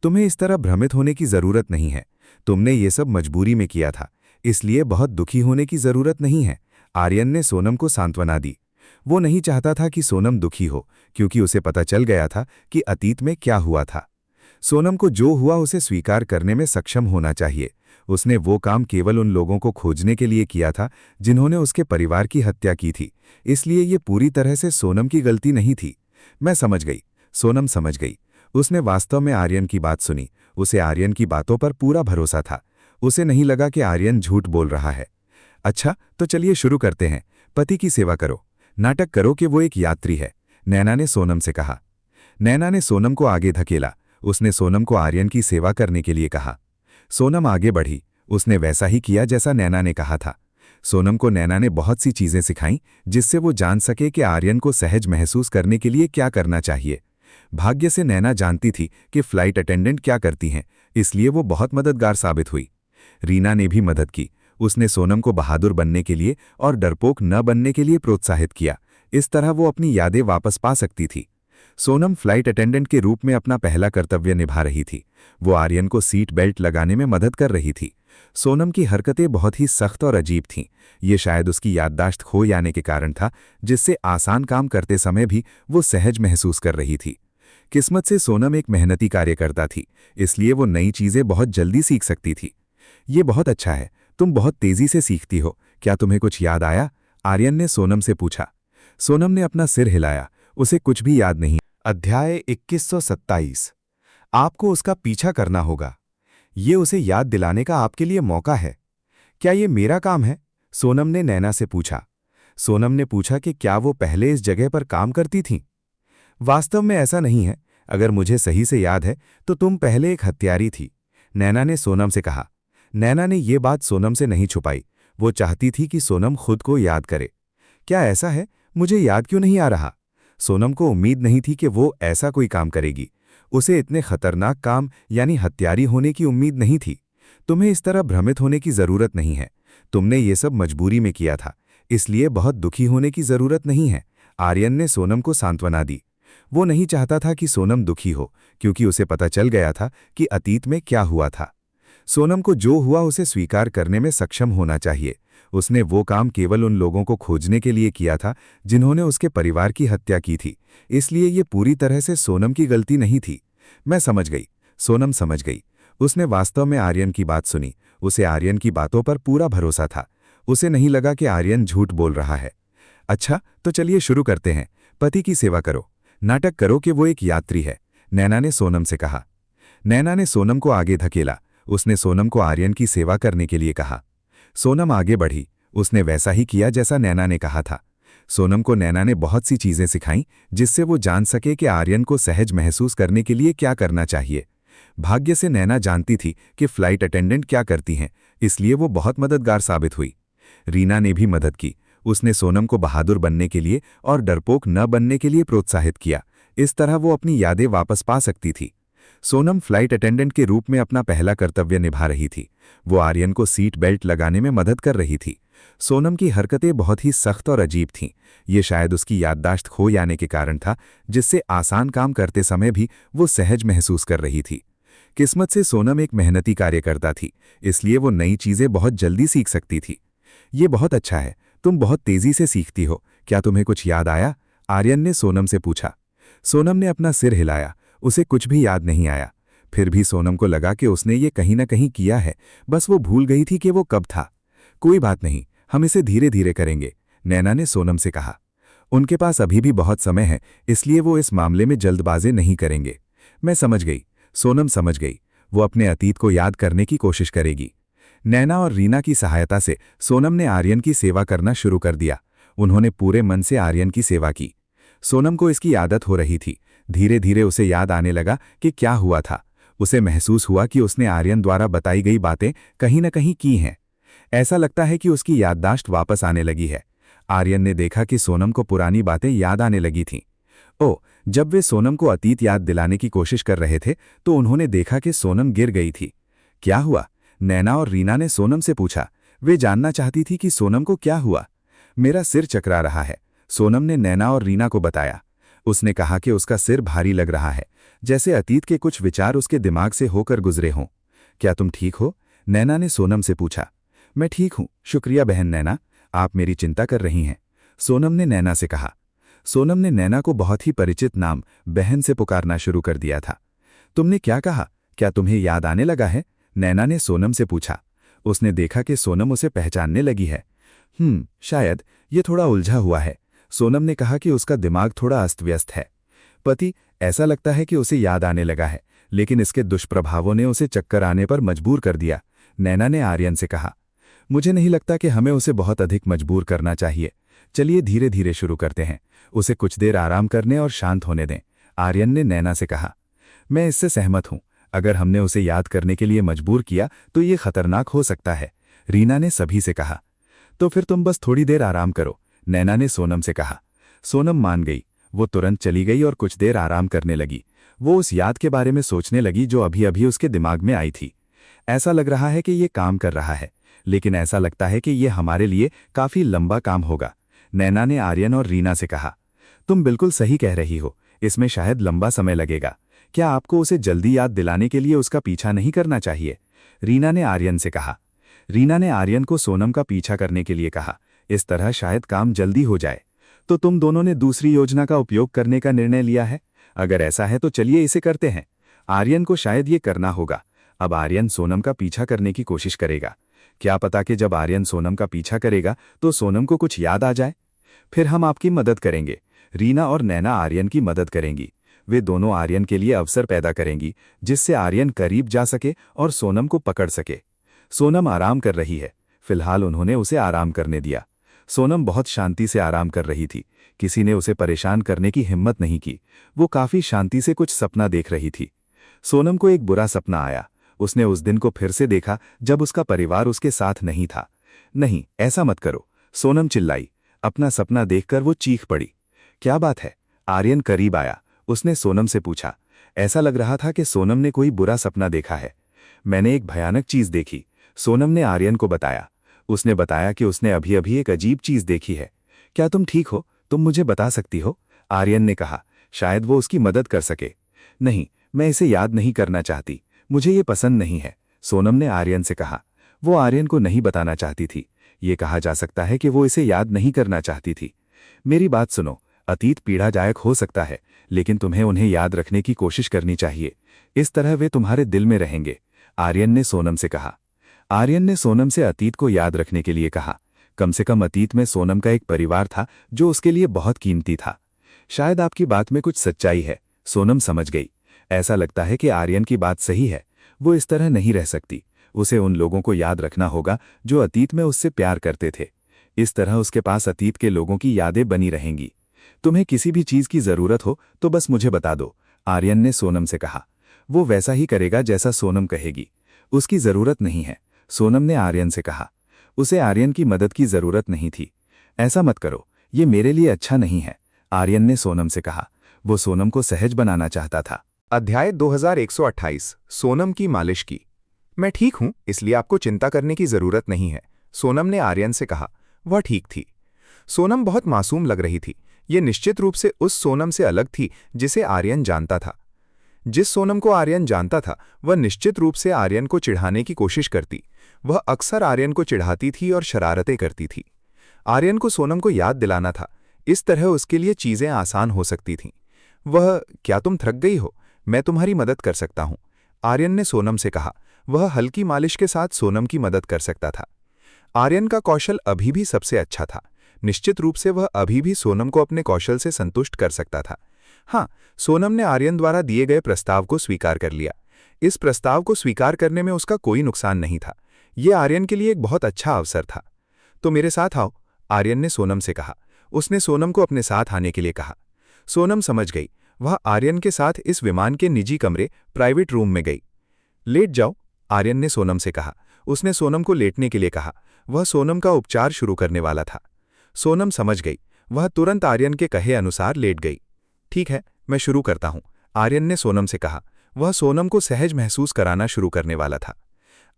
तुम्हें इस तरह भ्रमित होने की जरूरत नहीं है। तुमने ये सब मजबूरी में किया था, इसलिए बहुत दुखी होने की जरूरत नहीं है, आर्यन ने सोनम को सांत्वना दी। वो नहीं चाहता था कि सोनम दुखी हो, क्योंकि उसे पता चल गया था कि अतीत में क्या हुआ था। सोनम को जो हुआ उसे स्वीकार करने में सक्षम होना चाहिए। उसने वो काम केवल उन लोगों को खोजने के लिए किया था जिन्होंने उसके परिवार की हत्या की थी, इसलिए ये पूरी तरह से सोनम की गलती नहीं थी। मैं समझ गई, सोनम समझ गई। उसने वास्तव में आर्यन की बात सुनी। उसे आर्यन की बातों पर पूरा भरोसा था। उसे नहीं लगा कि आर्यन झूठ बोल रहा है। अच्छा, तो चलिए शुरू करते हैं। पति की सेवा करो, नाटक करो कि वो एक यात्री है, नैना ने सोनम से कहा। नैना ने सोनम को आगे धकेला। उसने सोनम को आर्यन की सेवा करने के लिए कहा। सोनम आगे बढ़ी। उसने वैसा ही किया जैसा नैना ने कहा था। सोनम को नैना ने बहुत सी चीजें सिखाईं जिससे वो जान सके कि आर्यन को सहज महसूस करने के लिए क्या करना चाहिए। भाग्य से नैना जानती थी कि फ्लाइट अटेंडेंट क्या करती हैं, इसलिए वो बहुत मददगार साबित हुई। रीना ने भी मदद की। उसने सोनम को बहादुर बनने के लिए और डरपोक न बनने के लिए प्रोत्साहित किया। इस तरह वो अपनी यादें वापस पा सकती थी। सोनम फ्लाइट अटेंडेंट के रूप में अपना पहला कर्तव्य निभा रही थी। वो आर्यन को सीट बेल्ट लगाने में मदद कर रही थी। सोनम की हरकतें बहुत ही सख्त और अजीब थीं। ये शायद उसकी याददाश्त खो जाने के कारण था, जिससे आसान काम करते समय भी वो सहज महसूस कर रही थी। किस्मत से सोनम एक मेहनती कार्यकर्ता थी, इसलिए वो नई चीज़ें बहुत जल्दी सीख सकती थी। ये बहुत अच्छा है, तुम बहुत तेज़ी से सीखती हो। क्या तुम्हें कुछ याद आया? आर्यन ने सोनम से पूछा। सोनम ने अपना सिर हिलाया। उसे कुछ भी याद नहीं। अध्याय 2127। आपको उसका पीछा करना होगा। ये उसे याद दिलाने का आपके लिए मौका है। क्या ये मेरा काम है? सोनम ने नैना से पूछा। सोनम ने पूछा कि क्या वो पहले इस जगह पर काम करती थीं? वास्तव में ऐसा नहीं है। अगर मुझे सही से याद है तो तुम पहले एक हत्यारी थी, नैना ने सोनम से कहा। नैना ने ये बात सोनम से नहीं छुपाई। वो चाहती थी कि सोनम खुद को याद करे। क्या ऐसा है? मुझे याद क्यों नहीं आ रहा? सोनम को उम्मीद नहीं थी कि वो ऐसा कोई काम करेगी। उसे इतने खतरनाक काम यानी हत्यारी होने की उम्मीद नहीं थी। तुम्हें इस तरह भ्रमित होने की जरूरत नहीं है। तुमने ये सब मजबूरी में किया था, इसलिए बहुत दुखी होने की जरूरत नहीं है, आर्यन ने सोनम को सांत्वना दी। वो नहीं चाहता था कि सोनम दुखी हो, क्योंकि उसे पता चल गया था कि अतीत में क्या हुआ था। सोनम को जो हुआ उसे स्वीकार करने में सक्षम होना चाहिए। उसने वो काम केवल उन लोगों को खोजने के लिए किया था जिन्होंने उसके परिवार की हत्या की थी, इसलिए ये पूरी तरह से सोनम की गलती नहीं थी। मैं समझ गई। सोनम समझ गई। उसने वास्तव में आर्यन की बात सुनी। उसे आर्यन की बातों पर पूरा भरोसा था। उसे नहीं लगा कि आर्यन झूठ बोल रहा है। अच्छा, तो चलिए शुरू करते हैं। पति की सेवा करो, नाटक करो कि वो एक यात्री है, नैना ने सोनम से कहा। नैना ने सोनम को आगे धकेला। उसने सोनम को आर्यन की सेवा करने के लिए कहा। सोनम आगे बढ़ी। उसने वैसा ही किया जैसा नैना ने कहा था। सोनम को नैना ने बहुत सी चीजें सिखाईं, जिससे वो जान सके कि आर्यन को सहज महसूस करने के लिए क्या करना चाहिए। भाग्य से नैना जानती थी कि फ्लाइट अटेंडेंट क्या करती हैं, इसलिए वो बहुत मददगार साबित हुई। रीना ने भी मदद की। उसने सोनम को बहादुर बनने के लिए और डरपोक न बनने के लिए प्रोत्साहित किया। इस तरह वो अपनी यादें वापस पा सकती थी। सोनम फ्लाइट अटेंडेंट के रूप में अपना पहला कर्तव्य निभा रही थी। वो आर्यन को सीट बेल्ट लगाने में मदद कर रही थी। सोनम की हरकतें बहुत ही सख्त और अजीब थीं। ये शायद उसकी याददाश्त खो जाने के कारण था, जिससे आसान काम करते समय भी वो सहज महसूस कर रही थी। किस्मत से सोनम एक मेहनती कार्यकर्ता थी, इसलिए वो नई चीजें बहुत जल्दी सीख सकती थी। ये बहुत अच्छा है, तुम बहुत तेजी से सीखती हो। क्या तुम्हें कुछ याद आया? आर्यन ने सोनम से पूछा। सोनम ने अपना सिर हिलाया। उसे कुछ भी याद नहीं आया। फिर भी सोनम को लगा कि उसने ये कहीं न कहीं किया है, बस वो भूल गई थी कि वो कब था। कोई बात नहीं, हम इसे धीरे धीरे करेंगे, नैना ने सोनम से कहा। उनके पास अभी भी बहुत समय है, इसलिए वो इस मामले में जल्दबाजी नहीं करेंगे। मैं समझ गई। सोनम समझ गई। वो अपने अतीत को याद करने की कोशिश करेगी। नैना और रीना की सहायता से सोनम ने आर्यन की सेवा करना शुरू कर दिया। उन्होंने पूरे मन से आर्यन की सेवा की। सोनम को इसकी आदत हो रही थी। धीरे धीरे उसे याद आने लगा कि क्या हुआ था। उसे महसूस हुआ कि उसने आर्यन द्वारा बताई गई बातें कहीं न कहीं की हैं। ऐसा लगता है कि उसकी याददाश्त वापस आने लगी है। आर्यन ने देखा कि सोनम को पुरानी बातें याद आने लगी थीं। ओह, जब वे सोनम को अतीत याद दिलाने की कोशिश कर रहे थे तो उन्होंने देखा कि सोनम गिर गई थी। क्या हुआ? नैना और रीना ने सोनम से पूछा। वे जानना चाहती थी कि सोनम को क्या हुआ। मेरा सिर चकरा रहा है, सोनम ने नैना और रीना को बताया। उसने कहा कि उसका सिर भारी लग रहा है, जैसे अतीत के कुछ विचार उसके दिमाग से होकर गुजरे हों। क्या तुम ठीक हो? नैना ने सोनम से पूछा। मैं ठीक हूं, शुक्रिया बहन नैना, आप मेरी चिंता कर रही हैं, सोनम ने नैना से कहा। सोनम ने नैना को बहुत ही परिचित नाम बहन से पुकारना शुरू कर दिया था। तुमने क्या कहा? क्या तुम्हें याद आने लगा है? नैना ने सोनम से पूछा। उसने देखा कि सोनम उसे पहचानने लगी है। शायद ये थोड़ा उलझा हुआ है, सोनम ने कहा कि उसका दिमाग थोड़ा अस्त व्यस्त है। पति, ऐसा लगता है कि उसे याद आने लगा है, लेकिन इसके दुष्प्रभावों ने उसे चक्कर आने पर मजबूर कर दिया, नैना ने आर्यन से कहा। मुझे नहीं लगता कि हमें उसे बहुत अधिक मजबूर करना चाहिए। चलिए धीरे धीरे शुरू करते हैं, उसे कुछ देर आराम करने और शांत होने दें, आर्यन ने नैना से कहा। मैं इससे सहमत हूं। अगर हमने उसे याद करने के लिए मजबूर किया तो ये खतरनाक हो सकता है, रीना ने सभी से कहा। तो फिर तुम बस थोड़ी देर आराम करो, नैना ने सोनम से कहा। सोनम मान गई। वो तुरंत चली गई और कुछ देर आराम करने लगी। वो उस याद के बारे में सोचने लगी जो अभी अभी उसके दिमाग में आई थी। ऐसा लग रहा है कि ये काम कर रहा है, लेकिन ऐसा लगता है कि ये हमारे लिए काफी लंबा काम होगा, नैना ने आर्यन और रीना से कहा। तुम बिल्कुल सही कह रही हो, इसमें शायद लंबा समय लगेगा। क्या आपको उसे जल्दी याद दिलाने के लिए उसका पीछा नहीं करना चाहिए? रीना ने आर्यन से कहा। रीना ने आर्यन को सोनम का पीछा करने के लिए कहा। इस तरह शायद काम जल्दी हो जाए। तो तुम दोनों ने दूसरी योजना का उपयोग करने का निर्णय लिया है? अगर ऐसा है तो चलिए इसे करते हैं। आर्यन को शायद ये करना होगा। अब आर्यन सोनम का पीछा करने की कोशिश करेगा। क्या पता कि जब आर्यन सोनम का पीछा करेगा तो सोनम को कुछ याद आ जाए। फिर हम आपकी मदद करेंगे। रीना और नैना आर्यन की मदद करेंगी। वे दोनों आर्यन के लिए अवसर पैदा करेंगी जिससे आर्यन करीब जा सके और सोनम को पकड़ सके। सोनम आराम कर रही है। फिलहाल उन्होंने उसे आराम करने दिया। सोनम बहुत शांति से आराम कर रही थी। किसी ने उसे परेशान करने की हिम्मत नहीं की। वो काफी शांति से कुछ सपना देख रही थी। सोनम को एक बुरा सपना आया। उसने उस दिन को फिर से देखा जब उसका परिवार उसके साथ नहीं था। नहीं, ऐसा मत करो, सोनम चिल्लाई। अपना सपना देखकर वो चीख पड़ी। क्या बात है? आर्यन करीब आया। उसने सोनम से पूछा। ऐसा लग रहा था कि सोनम ने कोई बुरा सपना देखा है। मैंने एक भयानक चीज देखी, सोनम ने आर्यन को बताया। उसने बताया कि उसने अभी अभी एक अजीब चीज देखी है। क्या तुम ठीक हो? तुम मुझे बता सकती हो? आर्यन ने कहा। शायद वो उसकी मदद कर सके। नहीं, मैं इसे याद नहीं करना चाहती। मुझे ये पसंद नहीं है, सोनम ने आर्यन से कहा। वो आर्यन को नहीं बताना चाहती थी। ये कहा जा सकता है कि वो इसे याद नहीं करना चाहती थी। मेरी बात सुनो, अतीत पीड़ादायक हो सकता है, लेकिन तुम्हें उन्हें याद रखने की कोशिश करनी चाहिए। इस तरह वे तुम्हारे दिल में रहेंगे, आर्यन ने सोनम से कहा। आर्यन ने सोनम से अतीत को याद रखने के लिए कहा। कम से कम अतीत में सोनम का एक परिवार था जो उसके लिए बहुत कीमती था। शायद आपकी बात में कुछ सच्चाई है, सोनम समझ गई। ऐसा लगता है कि आर्यन की बात सही है। वो इस तरह नहीं रह सकती। उसे उन लोगों को याद रखना होगा जो अतीत में उससे प्यार करते थे। इस तरह उसके पास अतीत के लोगों की यादें बनी रहेंगी। तुम्हें किसी भी चीज की जरूरत हो तो बस मुझे बता दो, आर्यन ने सोनम से कहा। वो वैसा ही करेगा जैसा सोनम कहेगी। उसकी जरूरत नहीं है, सोनम ने आर्यन से कहा। उसे आर्यन की मदद की जरूरत नहीं थी। ऐसा मत करो, ये मेरे लिए अच्छा नहीं है, आर्यन ने सोनम से कहा। वो सोनम को सहज बनाना चाहता था। अध्याय 2128 सोनम की मालिश की। मैं ठीक हूं, इसलिए आपको चिंता करने की जरूरत नहीं है, सोनम ने आर्यन से कहा। वह ठीक थी। सोनम बहुत मासूम लग रही थी। ये निश्चित रूप से उस सोनम से अलग थी जिसे आर्यन जानता था। जिस सोनम को आर्यन जानता था वह निश्चित रूप से आर्यन को चिढ़ाने की कोशिश करती। वह अक्सर आर्यन को चिढ़ाती थी और शरारतें करती थी। आर्यन को सोनम को याद दिलाना था। इस तरह उसके लिए चीजें आसान हो सकती थीं। वह, क्या तुम थक गई हो? मैं तुम्हारी मदद कर सकता हूं, आर्यन ने सोनम से कहा। वह हल्की मालिश के साथ सोनम की मदद कर सकता था। आर्यन का कौशल अभी भी सबसे अच्छा था। निश्चित रूप से वह अभी भी सोनम को अपने कौशल से संतुष्ट कर सकता था। हाँ, सोनम ने आर्यन द्वारा दिए गए प्रस्ताव को स्वीकार कर लिया। इस प्रस्ताव को स्वीकार करने में उसका कोई नुकसान नहीं था। यह आर्यन के लिए एक बहुत अच्छा अवसर था। तो मेरे साथ आओ, आर्यन ने सोनम से कहा। उसने सोनम को अपने साथ आने के लिए कहा। सोनम समझ गई। वह आर्यन के साथ इस विमान के निजी कमरे, प्राइवेट रूम में गई। लेट जाओ, आर्यन ने सोनम से कहा। उसने सोनम को लेटने के लिए कहा। वह सोनम का उपचार शुरू करने वाला था। सोनम समझ गई। वह तुरंत आर्यन के कहे अनुसार लेट गई। ठीक है, मैं शुरू करता हूं, आर्यन ने सोनम से कहा। वह सोनम को सहज महसूस कराना शुरू करने वाला था।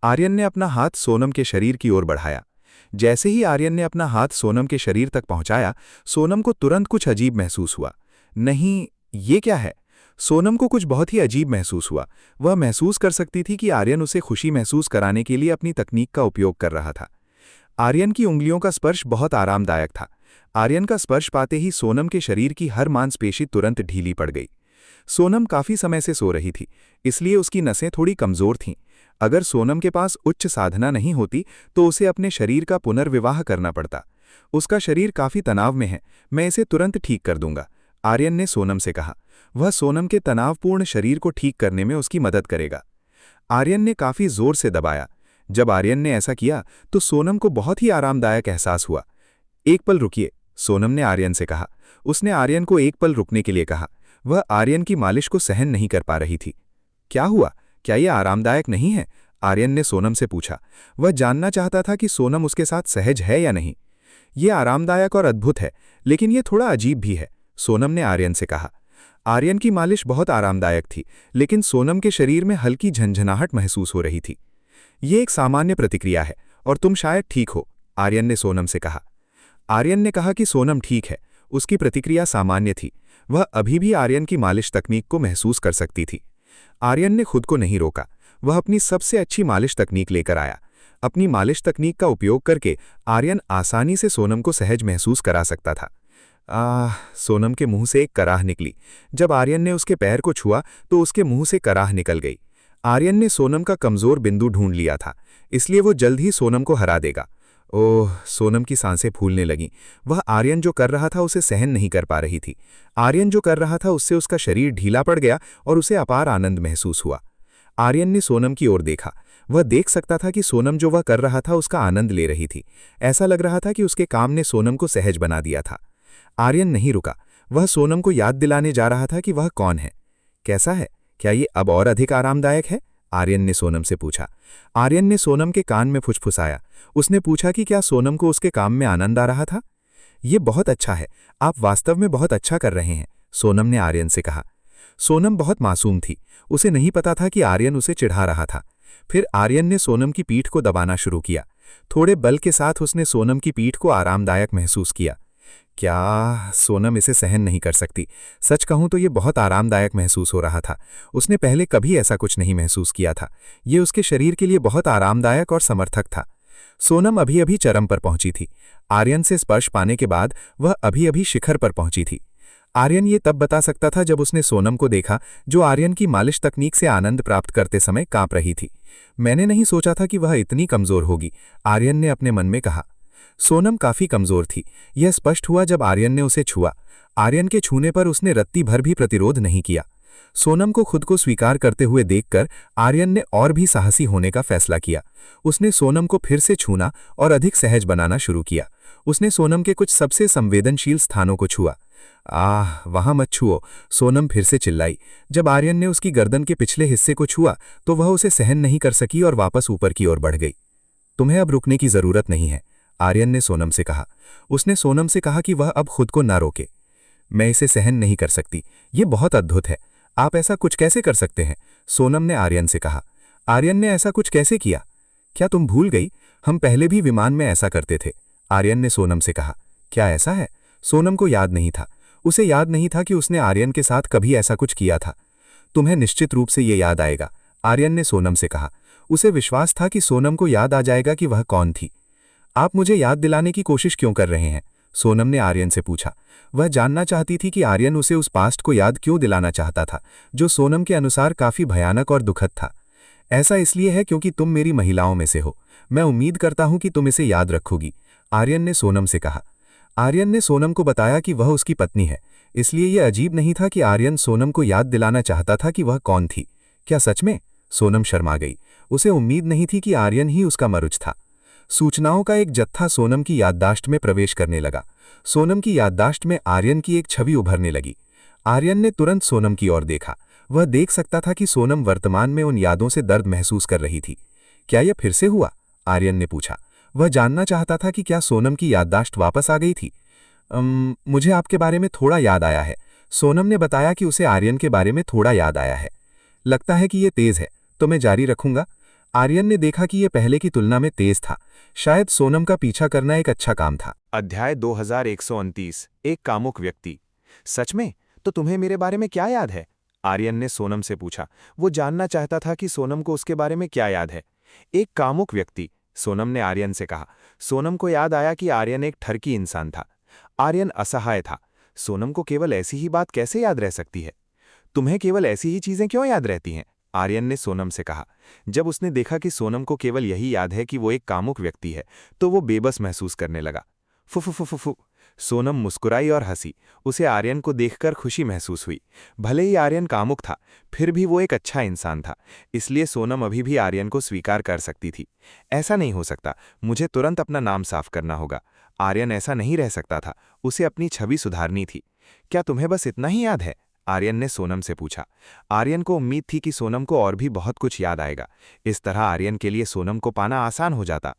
आर्यन ने अपना हाथ सोनम के शरीर की ओर बढ़ाया। जैसे ही आर्यन ने अपना हाथ सोनम के शरीर तक पहुंचाया, सोनम को तुरंत कुछ अजीब महसूस हुआ। नहीं, ये क्या है? सोनम को कुछ बहुत ही अजीब महसूस हुआ। वह महसूस कर सकती थी कि आर्यन उसे खुशी महसूस कराने के लिए अपनी तकनीक का उपयोग कर रहा था। आर्यन की उंगलियों का स्पर्श बहुत आरामदायक था। आर्यन का स्पर्श पाते ही सोनम के शरीर की हर मांसपेशी तुरंत ढीली पड़ गई। सोनम काफी समय से सो रही थी, इसलिए उसकी नसें थोड़ी कमजोर थीं। अगर सोनम के पास उच्च साधना नहीं होती तो उसे अपने शरीर का पुनर्विवाह करना पड़ता। उसका शरीर काफी तनाव में है, मैं इसे तुरंत ठीक कर दूंगा, आर्यन ने सोनम से कहा। वह सोनम के तनावपूर्ण शरीर को ठीक करने में उसकी मदद करेगा। आर्यन ने काफी जोर से दबाया। जब आर्यन ने ऐसा किया तो सोनम को बहुत ही आरामदायक एहसास हुआ। एक पल रुकिए, सोनम ने आर्यन से कहा। उसने आर्यन को एक पल रुकने के लिए कहा। वह आर्यन की मालिश को सहन नहीं कर पा रही थी। क्या हुआ? क्या यह आरामदायक नहीं है? आर्यन ने सोनम से पूछा। वह जानना चाहता था कि सोनम उसके साथ सहज है या नहीं। यह आरामदायक और अद्भुत है, लेकिन यह थोड़ा अजीब भी है, सोनम ने आर्यन से कहा। आर्यन की मालिश बहुत आरामदायक थी, लेकिन सोनम के शरीर में हल्की झंझनाहट महसूस हो रही थी। यह एक सामान्य प्रतिक्रिया है और तुम शायद ठीक हो, आर्यन ने सोनम से कहा। आर्यन ने कहा कि सोनम ठीक है। उसकी प्रतिक्रिया सामान्य थी। वह अभी भी आर्यन की मालिश तकनीक को महसूस कर सकती थी। आर्यन ने खुद को नहीं रोका। वह अपनी सबसे अच्छी मालिश तकनीक लेकर आया। अपनी मालिश तकनीक का उपयोग करके आर्यन आसानी से सोनम को सहज महसूस करा सकता था। सोनम के मुंह से एक कराह निकली। जब आर्यन ने उसके पैर को छुआ तो उसके मुंह से कराह निकल गई। आर्यन ने सोनम का कमजोर बिंदु ढूंढ लिया था, इसलिए वो जल्द ही सोनम को हरा देगा। ओह, सोनम की सांसें फूलने लगीं। वह आर्यन जो कर रहा था उसे सहन नहीं कर पा रही थी। आर्यन जो कर रहा था उससे उसका शरीर ढीला पड़ गया और उसे अपार आनंद महसूस हुआ। आर्यन ने सोनम की ओर देखा। वह देख सकता था कि सोनम जो वह कर रहा था उसका आनंद ले रही थी। ऐसा लग रहा था कि उसके काम ने सोनम को सहज बना दिया था। आर्यन नहीं रुका। वह सोनम को याद दिलाने जा रहा था कि वह कौन है। कैसा है? क्या ये अब और अधिक आरामदायक है? आर्यन ने सोनम से पूछा। आर्यन ने सोनम के कान में फुसफुसाया। उसने पूछा कि क्या सोनम को उसके काम में आनंद आ रहा था। ये बहुत अच्छा है, आप वास्तव में बहुत अच्छा कर रहे हैं, सोनम ने आर्यन से कहा। सोनम बहुत मासूम थी। उसे नहीं पता था कि आर्यन उसे चिढ़ा रहा था। फिर आर्यन ने सोनम की पीठ को दबाना शुरू किया। थोड़े बल के साथ उसने सोनम की पीठ को आरामदायक महसूस किया। क्या सोनम इसे सहन नहीं कर सकती। सच कहूं तो ये बहुत आरामदायक महसूस हो रहा था। उसने पहले कभी ऐसा कुछ नहीं महसूस किया था। ये उसके शरीर के लिए बहुत आरामदायक और समर्थक था। सोनम अभी अभी चरम पर पहुंची थी। आर्यन से स्पर्श पाने के बाद वह अभी अभी शिखर पर पहुंची थी। आर्यन ये तब बता सकता था जब उसने सोनम को देखा, जो आर्यन की मालिश तकनीक से आनंद प्राप्त करते समय कांप रही थी। मैंने नहीं सोचा था कि वह इतनी कमजोर होगी, आर्यन ने अपने मन में कहा। सोनम काफी कमजोर थी। यह स्पष्ट हुआ जब आर्यन ने उसे छुआ। आर्यन के छूने पर उसने रत्ती भर भी प्रतिरोध नहीं किया। सोनम को खुद को स्वीकार करते हुए देखकर आर्यन ने और भी साहसी होने का फैसला किया। उसने सोनम को फिर से छूना और अधिक सहज बनाना शुरू किया। उसने सोनम के कुछ सबसे संवेदनशील स्थानों को छुआ। वहां मत छुओ, सोनम फिर से चिल्लाई। जब आर्यन ने उसकी गर्दन के पिछले हिस्से को छुआ तो वह उसे सहन नहीं कर सकी और वापस ऊपर की ओर बढ़ गई। तुम्हें अब रुकने की जरूरत नहीं है, आर्यन ने सोनम से कहा। उसने सोनम से कहा कि वह अब खुद को ना रोके। मैं इसे सहन नहीं कर सकती, ये बहुत अद्भुत है। आप ऐसा कुछ कैसे कर सकते हैं? सोनम ने आर्यन से कहा। आर्यन ने ऐसा कुछ कैसे किया? क्या तुम भूल गई? हम पहले भी विमान में ऐसा करते थे, आर्यन ने सोनम से कहा। क्या ऐसा है? सोनम को याद नहीं था। उसे याद नहीं था कि उसने आर्यन के साथ कभी ऐसा कुछ किया था। तुम्हें निश्चित रूप से ये याद आएगा, आर्यन ने सोनम से कहा। उसे विश्वास था कि सोनम को याद आ जाएगा कि वह कौन थी। आप मुझे याद दिलाने की कोशिश क्यों कर रहे हैं? सोनम ने आर्यन से पूछा। वह जानना चाहती थी कि आर्यन उसे उस पास्ट को याद क्यों दिलाना चाहता था, जो सोनम के अनुसार काफी भयानक और दुखद था। ऐसा इसलिए है क्योंकि तुम मेरी महिलाओं में से हो। मैं उम्मीद करता हूं कि तुम इसे याद रखोगी, आर्यन ने सोनम से कहा। आर्यन ने सोनम को बताया कि वह उसकी पत्नी है, इसलिए यह अजीब नहीं था कि आर्यन सोनम को याद दिलाना चाहता था कि वह कौन थी। क्या सच में? सोनम शर्मा गई। उसे उम्मीद नहीं थी कि आर्यन ही उसका मरुज था। सूचनाओं का एक जत्था सोनम की याददाश्त में प्रवेश करने लगा। सोनम की याददाश्त में आर्यन की एक छवि उभरने लगी। आर्यन ने तुरंत सोनम की ओर देखा। वह देख सकता था कि सोनम वर्तमान में उन यादों से दर्द महसूस कर रही थी। क्या यह फिर से हुआ? आर्यन ने पूछा। वह जानना चाहता था कि क्या सोनम की याददाश्त वापस आ गई थी। मुझे आपके बारे में थोड़ा याद आया है, सोनम ने बताया कि उसे आर्यन के बारे में थोड़ा याद आया है। लगता है कि यह तेज है, तो मैं जारी रखूंगा। आर्यन ने देखा कि यह पहले की तुलना में तेज था। शायद सोनम का पीछा करना एक अच्छा काम था। अध्याय 2129 एक कामुक व्यक्ति। सच में? तो तुम्हें मेरे बारे में क्या याद है? आर्यन ने सोनम से पूछा। वो जानना चाहता था कि सोनम को उसके बारे में क्या याद है। एक कामुक व्यक्ति, सोनम ने आर्यन से कहा। सोनम को याद आया कि आर्यन एक ठरकी इंसान था। आर्यन असहाय था। सोनम को केवल ऐसी ही बात कैसे याद रह सकती है? तुम्हें केवल ऐसी ही चीजें क्यों याद रहती हैं? आर्यन ने सोनम से कहा। जब उसने देखा कि सोनम को केवल यही याद है कि वो एक कामुक व्यक्ति है, तो वो बेबस महसूस करने लगा। फुफुफुफुफु। सोनम मुस्कुराई और हंसी। उसे आर्यन को देखकर खुशी महसूस हुई। भले ही आर्यन कामुक था, फिर भी वो एक अच्छा इंसान था, इसलिए सोनम अभी भी आर्यन को स्वीकार कर सकती थी। ऐसा नहीं हो सकता, मुझे तुरंत अपना नाम साफ करना होगा। आर्यन ऐसा नहीं रह सकता था, उसे अपनी छवि सुधारनी थी। क्या तुम्हें बस इतना ही याद है? आर्यन ने सोनम से पूछा। आर्यन को उम्मीद थी कि सोनम को और भी बहुत कुछ याद आएगा। इस तरह आर्यन के लिए सोनम को पाना आसान हो जाता।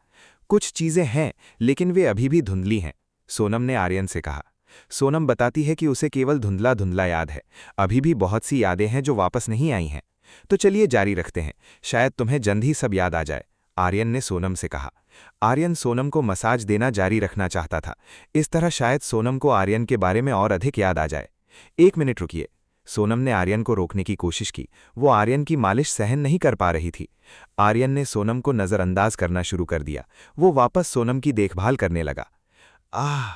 कुछ चीजें हैं, लेकिन वे अभी भी धुंधली हैं, सोनम ने आर्यन से कहा। सोनम बताती है कि उसे केवल धुंधला धुंधला याद है। अभी भी बहुत सी यादें हैं जो वापस नहीं आई हैं। तो चलिए जारी रखते हैं, शायद तुम्हें जल्द ही सब याद आ जाए, आर्यन ने सोनम से कहा। आर्यन सोनम को मसाज देना जारी रखना चाहता था। इस तरह शायद सोनम को आर्यन के बारे में और अधिक याद आ जाए। 1 मिनट रुकिए। सोनम ने आर्यन को रोकने की कोशिश की। वो आर्यन की मालिश सहन नहीं कर पा रही थी। आर्यन ने सोनम को नज़रअंदाज करना शुरू कर दिया। वो वापस सोनम की देखभाल करने लगा। आह!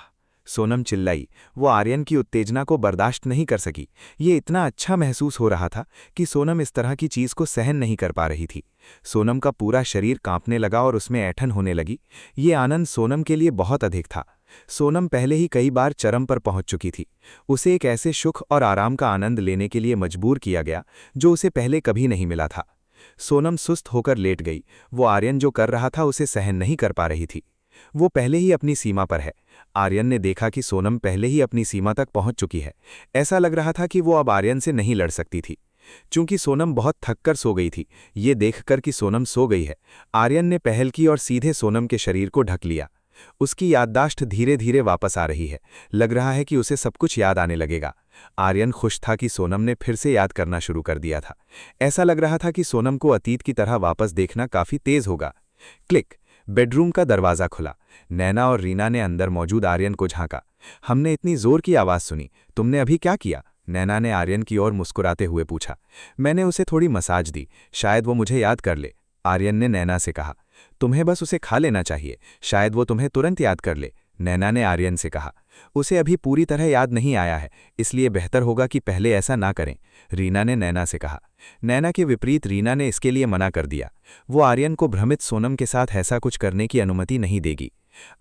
सोनम चिल्लाई। वो आर्यन की उत्तेजना को बर्दाश्त नहीं कर सकी। ये इतना अच्छा महसूस हो रहा था कि सोनम इस तरह की चीज़ को सहन नहीं कर पा रही थी। सोनम का पूरा शरीर कांपने लगा और उसमें ऐंठन होने लगी। ये आनंद सोनम के लिए बहुत अधिक था। सोनम पहले ही कई बार चरम पर पहुंच चुकी थी। उसे एक ऐसे सुख और आराम का आनंद लेने के लिए मजबूर किया गया जो उसे पहले कभी नहीं मिला था। सोनम सुस्त होकर लेट गई। वो आर्यन जो कर रहा था उसे सहन नहीं कर पा रही थी। वो पहले ही अपनी सीमा पर है। आर्यन ने देखा कि सोनम पहले ही अपनी सीमा तक पहुंच चुकी है। ऐसा लग रहा था कि वो अब आर्यन से नहीं लड़ सकती थी। चूंकि सोनम बहुत थककर सो गई थी, ये देखकर कि सोनम सो गई है, आर्यन ने पहल की और सीधे सोनम के शरीर को ढक लिया। उसकी याददाश्त धीरे धीरे वापस आ रही है। लग रहा है कि उसे सब कुछ याद आने लगेगा। आर्यन खुश था कि सोनम ने फिर से याद करना शुरू कर दिया था। ऐसा लग रहा था कि सोनम को अतीत की तरह वापस देखना काफी तेज होगा। क्लिक! बेडरूम का दरवाजा खुला। नैना और रीना ने अंदर मौजूद आर्यन को झांका। हमने इतनी जोर की आवाज सुनी। तुमने अभी क्या किया? नैना ने आर्यन की ओर मुस्कुराते हुए पूछा। मैंने उसे थोड़ी मसाज दी, शायद वो मुझे याद कर ले। आर्यन ने नैना से कहा। तुम्हें बस उसे खा लेना चाहिए, शायद वो तुम्हें तुरंत याद कर ले। नैना ने आर्यन से कहा। उसे अभी पूरी तरह याद नहीं आया है, इसलिए बेहतर होगा कि पहले ऐसा ना करें, रीना ने नैना से कहा। नैना के विपरीत रीना ने इसके लिए मना कर दिया। वो आर्यन को भ्रमित सोनम के साथ ऐसा कुछ करने की अनुमति नहीं देगी।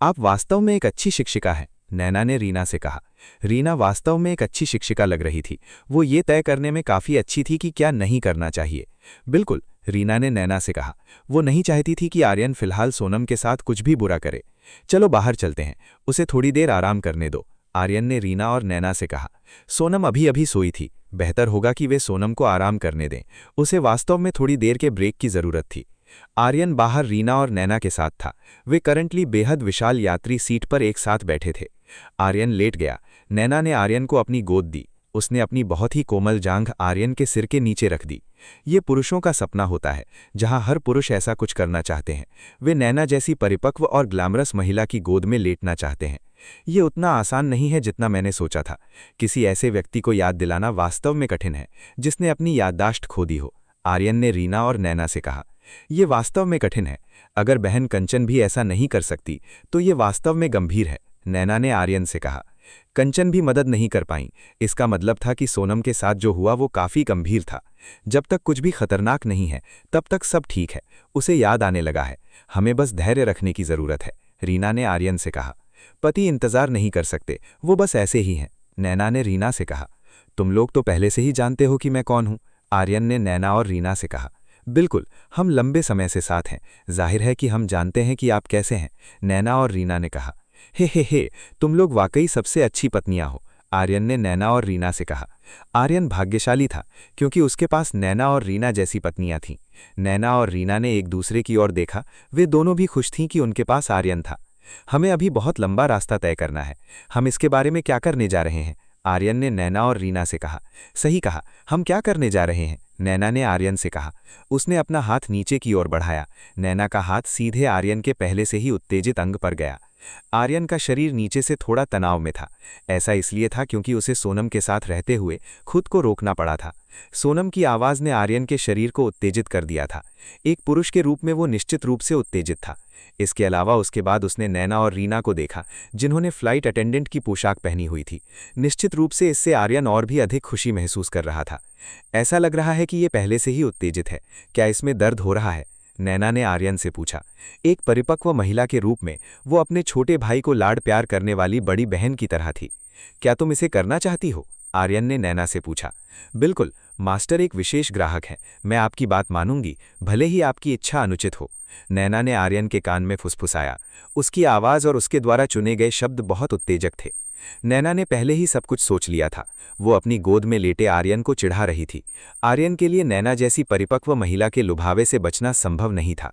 आप वास्तव में एक अच्छी शिक्षिका हैं, नैना ने रीना से कहा। रीना वास्तव में एक अच्छी शिक्षिका लग रही थी। वो ये तय करने में काफ़ी अच्छी थी कि क्या नहीं करना चाहिए। बिल्कुल, रीना ने नैना से कहा। वो नहीं चाहती थी कि आर्यन फिलहाल सोनम के साथ कुछ भी बुरा करे। चलो बाहर चलते हैं, उसे थोड़ी देर आराम करने दो, आर्यन ने रीना और नैना से कहा। सोनम अभी अभी सोई थी, बेहतर होगा कि वे सोनम को आराम करने दें। उसे वास्तव में थोड़ी देर के ब्रेक की ज़रूरत थी। आर्यन बाहर रीना और नैना के साथ था। वे करंटली बेहद विशाल यात्री सीट पर एक साथ बैठे थे। आर्यन लेट गया। नैना ने आर्यन को अपनी गोद दी। उसने अपनी बहुत ही कोमल जांघ आर्यन के सिर के नीचे रख दी। ये पुरुषों का सपना होता है, जहां हर पुरुष ऐसा कुछ करना चाहते हैं। वे नैना जैसी परिपक्व और ग्लैमरस महिला की गोद में लेटना चाहते हैं। ये उतना आसान नहीं है जितना मैंने सोचा था। किसी ऐसे व्यक्ति को याद दिलाना वास्तव में कठिन है, जिसने अपनी याददाश्त खो दी हो, आर्यन ने रीना और नैना से कहा। ये वास्तव में कठिन है। अगर बहन कंचन भी ऐसा नहीं कर सकती, तो ये वास्तव में गंभीर है, नैना ने आर्यन से कहा। कंचन भी मदद नहीं कर पाई। इसका मतलब था कि सोनम के साथ जो हुआ वो काफी गंभीर था। जब तक कुछ भी खतरनाक नहीं है, तब तक सब ठीक है। उसे याद आने लगा है। हमें बस धैर्य रखने की जरूरत है, रीना ने आर्यन से कहा। पति इंतजार नहीं कर सकते, वो बस ऐसे ही हैं, नैना ने रीना से कहा। तुम लोग तो पहले से ही जानते हो कि मैं कौन हूं, आर्यन ने नैना और रीना से कहा। बिल्कुल, हम लंबे समय से साथ हैं। जाहिर है कि हम जानते हैं कि आप कैसे हैं, नैना और रीना ने कहा। हे, तुम लोग वाकई सबसे अच्छी पत्नियां हो, आर्यन ने नैना और रीना से कहा। आर्यन भाग्यशाली था, क्योंकि उसके पास नैना और रीना जैसी पत्नियां थीं। नैना और रीना ने एक दूसरे की ओर देखा। वे दोनों भी खुश थीं कि उनके पास आर्यन था। हमें अभी बहुत लंबा रास्ता तय करना है। हम इसके बारे में क्या करने जा रहे हैं, आर्यन ने नैना और रीना से कहा। सही कहा, हम क्या करने जा रहे हैं, नैना ने आर्यन से कहा। उसने अपना हाथ नीचे की ओर बढ़ाया। नैना का हाथ सीधे आर्यन के पहले से ही उत्तेजित अंग पर गया। आर्यन का शरीर नीचे से थोड़ा तनाव में था। ऐसा इसलिए था क्योंकि उसे सोनम के साथ रहते हुए खुद को रोकना पड़ा था। सोनम की आवाज ने आर्यन के शरीर को उत्तेजित कर दिया था। एक पुरुष के रूप में वो निश्चित रूप से उत्तेजित था। इसके अलावा उसके बाद उसने नैना और रीना को देखा, जिन्होंने फ्लाइट अटेंडेंट की पोशाक पहनी हुई थी। निश्चित रूप से इससे आर्यन और भी अधिक खुशी महसूस कर रहा था। ऐसा लग रहा है कि ये पहले से ही उत्तेजित है। क्या इसमें दर्द हो रहा है, नैना ने आर्यन से पूछा। एक परिपक्व महिला के रूप में वो अपने छोटे भाई को लाड प्यार करने वाली बड़ी बहन की तरह थी। क्या तुम इसे करना चाहती हो, आर्यन ने नैना से पूछा। बिल्कुल, मास्टर एक विशेष ग्राहक है, मैं आपकी बात मानूंगी, भले ही आपकी इच्छा अनुचित हो, नैना ने आर्यन के कान में फुसफुसाया। उसकी आवाज और उसके द्वारा चुने गए शब्द बहुत उत्तेजक थे। नैना ने पहले ही सब कुछ सोच लिया था। वो अपनी गोद में लेटे आर्यन को चिढ़ा रही थी। आर्यन के लिए नैना जैसी परिपक्व महिला के लुभावे से बचना संभव नहीं था।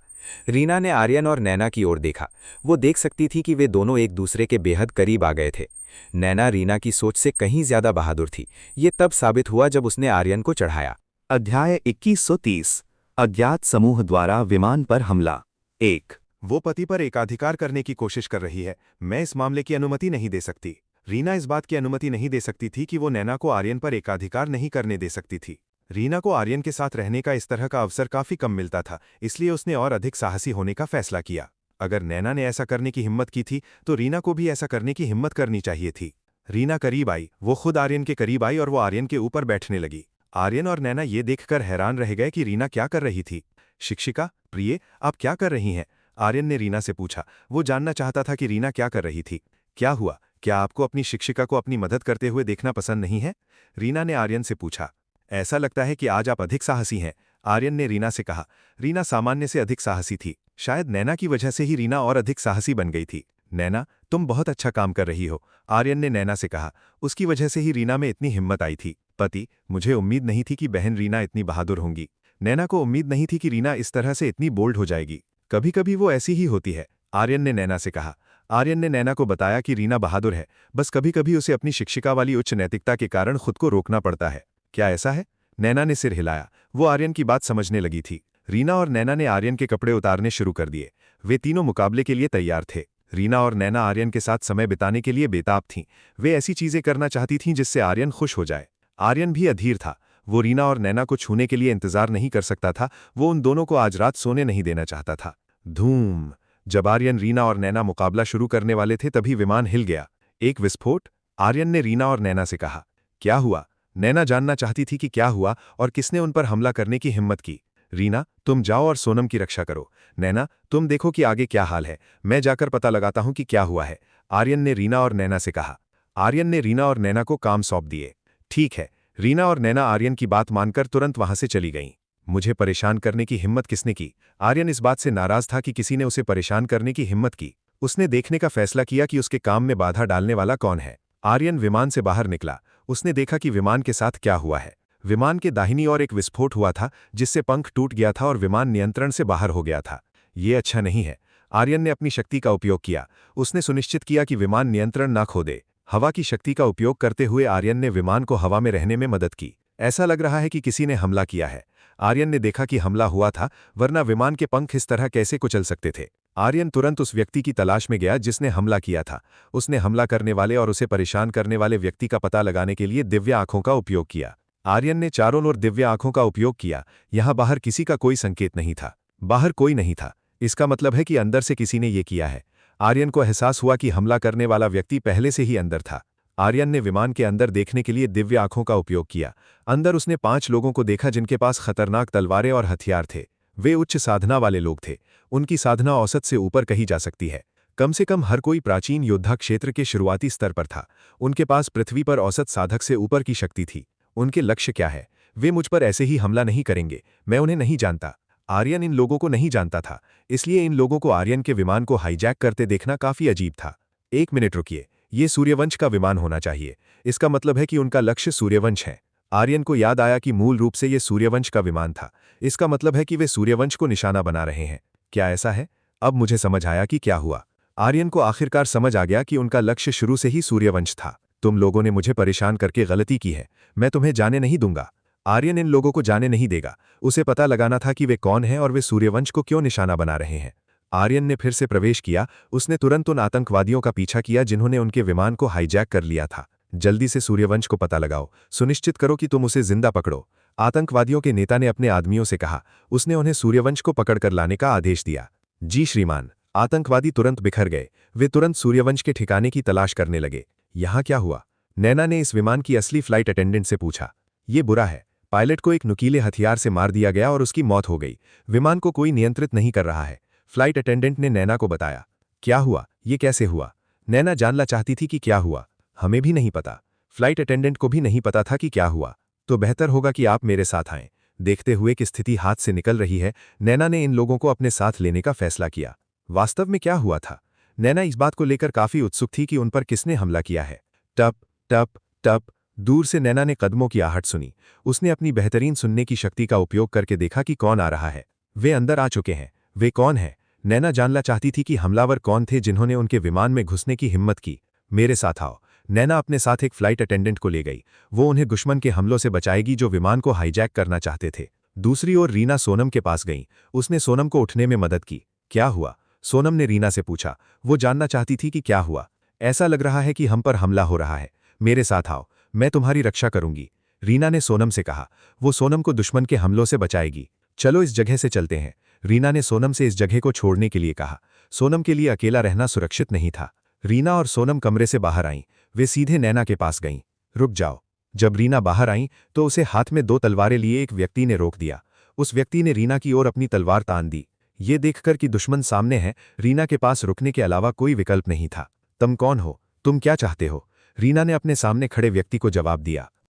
रीना ने आर्यन और नैना की ओर देखा। वो देख सकती थी कि वे दोनों एक दूसरे के बेहद करीब आ गए थे। नैना रीना की सोच से कहीं ज्यादा बहादुर थी। ये तब साबित हुआ जब उसने आर्यन को चढ़ाया। अध्याय 2130 अज्ञात समूह द्वारा विमान पर हमला। 1। वो पति पर एकाधिकार करने की कोशिश कर रही है। मैं इस मामले की अनुमति नहीं दे सकती। रीना इस बात की अनुमति नहीं दे सकती थी कि वो नैना को आर्यन पर एकाधिकार नहीं करने दे सकती थी। रीना को आर्यन के साथ रहने का इस तरह का अवसर काफी कम मिलता था, इसलिए उसने और अधिक साहसी होने का फैसला किया। अगर नैना ने ऐसा करने की हिम्मत की थी तो रीना को भी ऐसा करने की हिम्मत करनी चाहिए थी। रीना करीब आई, वो खुद आर्यन के करीब आई और वो आर्यन के ऊपर बैठने लगी। आर्यन और नैना ये देखकर हैरान रह गए कि रीना क्या कर रही थी। शिक्षिका, प्रिय, आप क्या कर रही हैं? आर्यन ने रीना से पूछा। वो जानना चाहता था कि रीना क्या कर रही थी। क्या हुआ? क्या आपको अपनी शिक्षिका को अपनी मदद करते हुए देखना पसंद नहीं है? रीना ने आर्यन से पूछा। ऐसा लगता है कि आज आप अधिक साहसी हैं, आर्यन ने रीना से कहा। रीना सामान्य से अधिक साहसी थी। शायद नैना की वजह से ही रीना और अधिक साहसी बन गई थी। नैना, तुम बहुत अच्छा काम कर रही हो, आर्यन ने नैना से कहा। उसकी वजह से ही रीना में इतनी हिम्मत आई थी। पति, मुझे उम्मीद नहीं थी कि बहन रीना इतनी बहादुर होंगी। नैना को उम्मीद नहीं थी कि रीना इस तरह से इतनी बोल्ड हो जाएगी। कभी कभी वो ऐसी ही होती है, आर्यन ने नैना से कहा। आर्यन ने नैना को बताया कि रीना बहादुर है, बस कभी कभी उसे अपनी शिक्षिका वाली उच्च नैतिकता के कारण खुद को रोकना पड़ता है। क्या ऐसा है? नैना ने सिर हिलाया। वो आर्यन की बात समझने लगी थी। रीना और नैना ने आर्यन के कपड़े उतारने शुरू कर दिए। वे तीनों मुकाबले के लिए तैयार थे। रीना और नैना आर्यन के साथ समय बिताने के लिए बेताब थीं। वे ऐसी चीजें करना चाहती थीं जिससे आर्यन खुश हो जाए। आर्यन भी अधीर था। वो रीना और नैना को छूने के लिए इंतजार नहीं कर सकता था। वो उन दोनों को आज रात सोने नहीं देना चाहता था। धूम! जब आर्यन, रीना और नैना मुकाबला शुरू करने वाले थे तभी विमान हिल गया। एक विस्फोट? आर्यन ने रीना और नैना से कहा। क्या हुआ? नैना जानना चाहती थी कि क्या हुआ और किसने उन पर हमला करने की हिम्मत की। रीना, तुम जाओ और सोनम की रक्षा करो। नैना, तुम देखो कि आगे क्या हाल है, मैं जाकर पता लगाता हूं कि क्या हुआ है, आर्यन ने रीना और नैना से कहा। आर्यन ने रीना और नैना को काम सौंप दिए। ठीक है। रीना और नैना आर्यन की बात मानकर तुरंत वहां से चली गईं। मुझे परेशान करने की हिम्मत किसने की? आर्यन इस बात से नाराज था कि किसी ने उसे परेशान करने की हिम्मत की। उसने देखने का फैसला किया कि उसके काम में बाधा डालने वाला कौन है। आर्यन विमान से बाहर निकला। उसने देखा कि विमान के साथ क्या हुआ है। विमान के दाहिनी ओर एक विस्फोट हुआ था जिससे पंख टूट गया था और विमान नियंत्रण से बाहर हो गया था। ये अच्छा नहीं है। आर्यन ने अपनी शक्ति का उपयोग किया। उसने सुनिश्चित किया कि विमान नियंत्रण न खो दे। हवा की शक्ति का उपयोग करते हुए आर्यन ने विमान को हवा में रहने में मदद की। ऐसा लग रहा है कि किसी ने हमला किया है। आर्यन ने देखा कि हमला हुआ था, वरना विमान के पंख इस तरह कैसे कुचल सकते थे। आर्यन तुरंत उस व्यक्ति की तलाश में गया जिसने हमला किया था। उसने हमला करने वाले और उसे परेशान करने वाले व्यक्ति का पता लगाने के लिए दिव्य आंखों का उपयोग किया। आर्यन ने चारों ओर दिव्य आंखों का उपयोग किया। यहां बाहर किसी का कोई संकेत नहीं था। बाहर कोई नहीं था। इसका मतलब है कि अंदर से किसी ने ये किया है। आर्यन को एहसास हुआ कि हमला करने वाला व्यक्ति पहले से ही अंदर था। आर्यन ने विमान के अंदर देखने के लिए दिव्य आंखों का उपयोग किया। अंदर उसने 5 लोगों को देखा जिनके पास खतरनाक तलवारें और हथियार थे। वे उच्च साधना वाले लोग थे। उनकी साधना औसत से ऊपर कही जा सकती है। कम से कम हर कोई प्राचीन योद्धा क्षेत्र के शुरुआती स्तर पर था। उनके पास पृथ्वी पर औसत साधक से ऊपर की शक्ति थी। उनके लक्ष्य क्या है? वे मुझ पर ऐसे ही हमला नहीं करेंगे। मैं उन्हें नहीं जानता। आर्यन इन लोगों को नहीं जानता था, इसलिए इन लोगों को आर्यन के विमान को हाईजैक करते देखना काफी अजीब था। 1 मिनट रुकिए, ये सूर्यवंश का विमान होना चाहिए। इसका मतलब है कि उनका लक्ष्य सूर्यवंश है। आर्यन को याद आया कि मूल रूप से ये सूर्यवंश का विमान था। इसका मतलब है कि वे सूर्यवंश को निशाना बना रहे हैं। क्या ऐसा है? अब मुझे समझ आया कि क्या हुआ। आर्यन को आखिरकार समझ आ गया कि उनका लक्ष्य शुरू से ही सूर्यवंश था। तुम लोगों ने मुझे परेशान करके गलती की है। मैं तुम्हें जाने नहीं दूंगा। आर्यन इन लोगों को जाने नहीं देगा। उसे पता लगाना था कि वे कौन हैं और वे सूर्यवंश को क्यों निशाना बना रहे हैं। आर्यन ने फिर से प्रवेश किया। उसने तुरंत उन आतंकवादियों का पीछा किया जिन्होंने उनके विमान को हाईजैक कर लिया था। जल्दी से सूर्यवंश को पता लगाओ। सुनिश्चित करो कि तुम उसे जिंदा पकड़ो, आतंकवादियों के नेता ने अपने आदमियों से कहा। उसने उन्हें सूर्यवंश को पकड़कर लाने का आदेश दिया। जी श्रीमान। आतंकवादी तुरंत बिखर गए। वे तुरंत सूर्यवंश के ठिकाने की तलाश करने लगे। यहां क्या हुआ? नैना ने इस विमान की असली फ्लाइट अटेंडेंट से पूछा। ये बुरा है। पायलट को एक नुकीले हथियार से मार दिया गया और उसकी मौत हो गई। विमान को कोई नियंत्रित नहीं कर रहा है, फ्लाइट अटेंडेंट ने नैना को बताया। क्या हुआ? ये कैसे हुआ? नैना जानना चाहती थी कि क्या हुआ। हमें भी नहीं पता। फ्लाइट अटेंडेंट को भी नहीं पता था कि क्या हुआ। तो बेहतर होगा कि आप मेरे साथ आएं। देखते हुए कि स्थिति हाथ से निकल रही है, नैना ने इन लोगों को अपने साथ लेने का फैसला किया। वास्तव में क्या हुआ था? नैना इस बात को लेकर काफी उत्सुक थी कि उन पर किसने हमला किया है। टप टप टप। दूर से नैना ने कदमों की आहट सुनी। उसने अपनी बेहतरीन सुनने की शक्ति का उपयोग करके देखा कि कौन आ रहा है। वे अंदर आ चुके हैं। वे कौन हैं? नैना जानना चाहती थी कि हमलावर कौन थे जिन्होंने उनके विमान में घुसने की हिम्मत की। मेरे साथ आओ। नैना अपने साथ एक फ्लाइट अटेंडेंट को ले गई। वो उन्हें दुश्मन के हमलों से बचाएगी जो विमान को हाईजैक करना चाहते थे। दूसरी ओर रीना सोनम के पास गई। उसने सोनम को उठने में मदद की। क्या हुआ? सोनम ने रीना से पूछा। वो जानना चाहती थी कि क्या हुआ। ऐसा लग रहा है कि हम पर हमला हो रहा है। मेरे साथ आओ, मैं तुम्हारी रक्षा करूंगी, रीना ने सोनम से कहा। वो सोनम को दुश्मन के हमलों से बचाएगी। चलो इस जगह से चलते हैं, रीना ने सोनम से इस जगह को छोड़ने के लिए कहा। सोनम के लिए अकेला रहना सुरक्षित नहीं था। रीना और सोनम कमरे से बाहर आईं। वे सीधे नैना के पास गईं। रुक जाओ। जब रीना बाहर आई तो उसे हाथ में 2 तलवारें लिए एक व्यक्ति ने रोक दिया। उस व्यक्ति ने रीना की ओर अपनी तलवार तान दी। ये देखकर कि दुश्मन सामने है, रीना के पास रुकने के अलावा कोई विकल्प नहीं था। तुम कौन हो? तुम क्या चाहते हो? रीना ने अपने सामने खड़े व्यक्ति को जवाब दिया।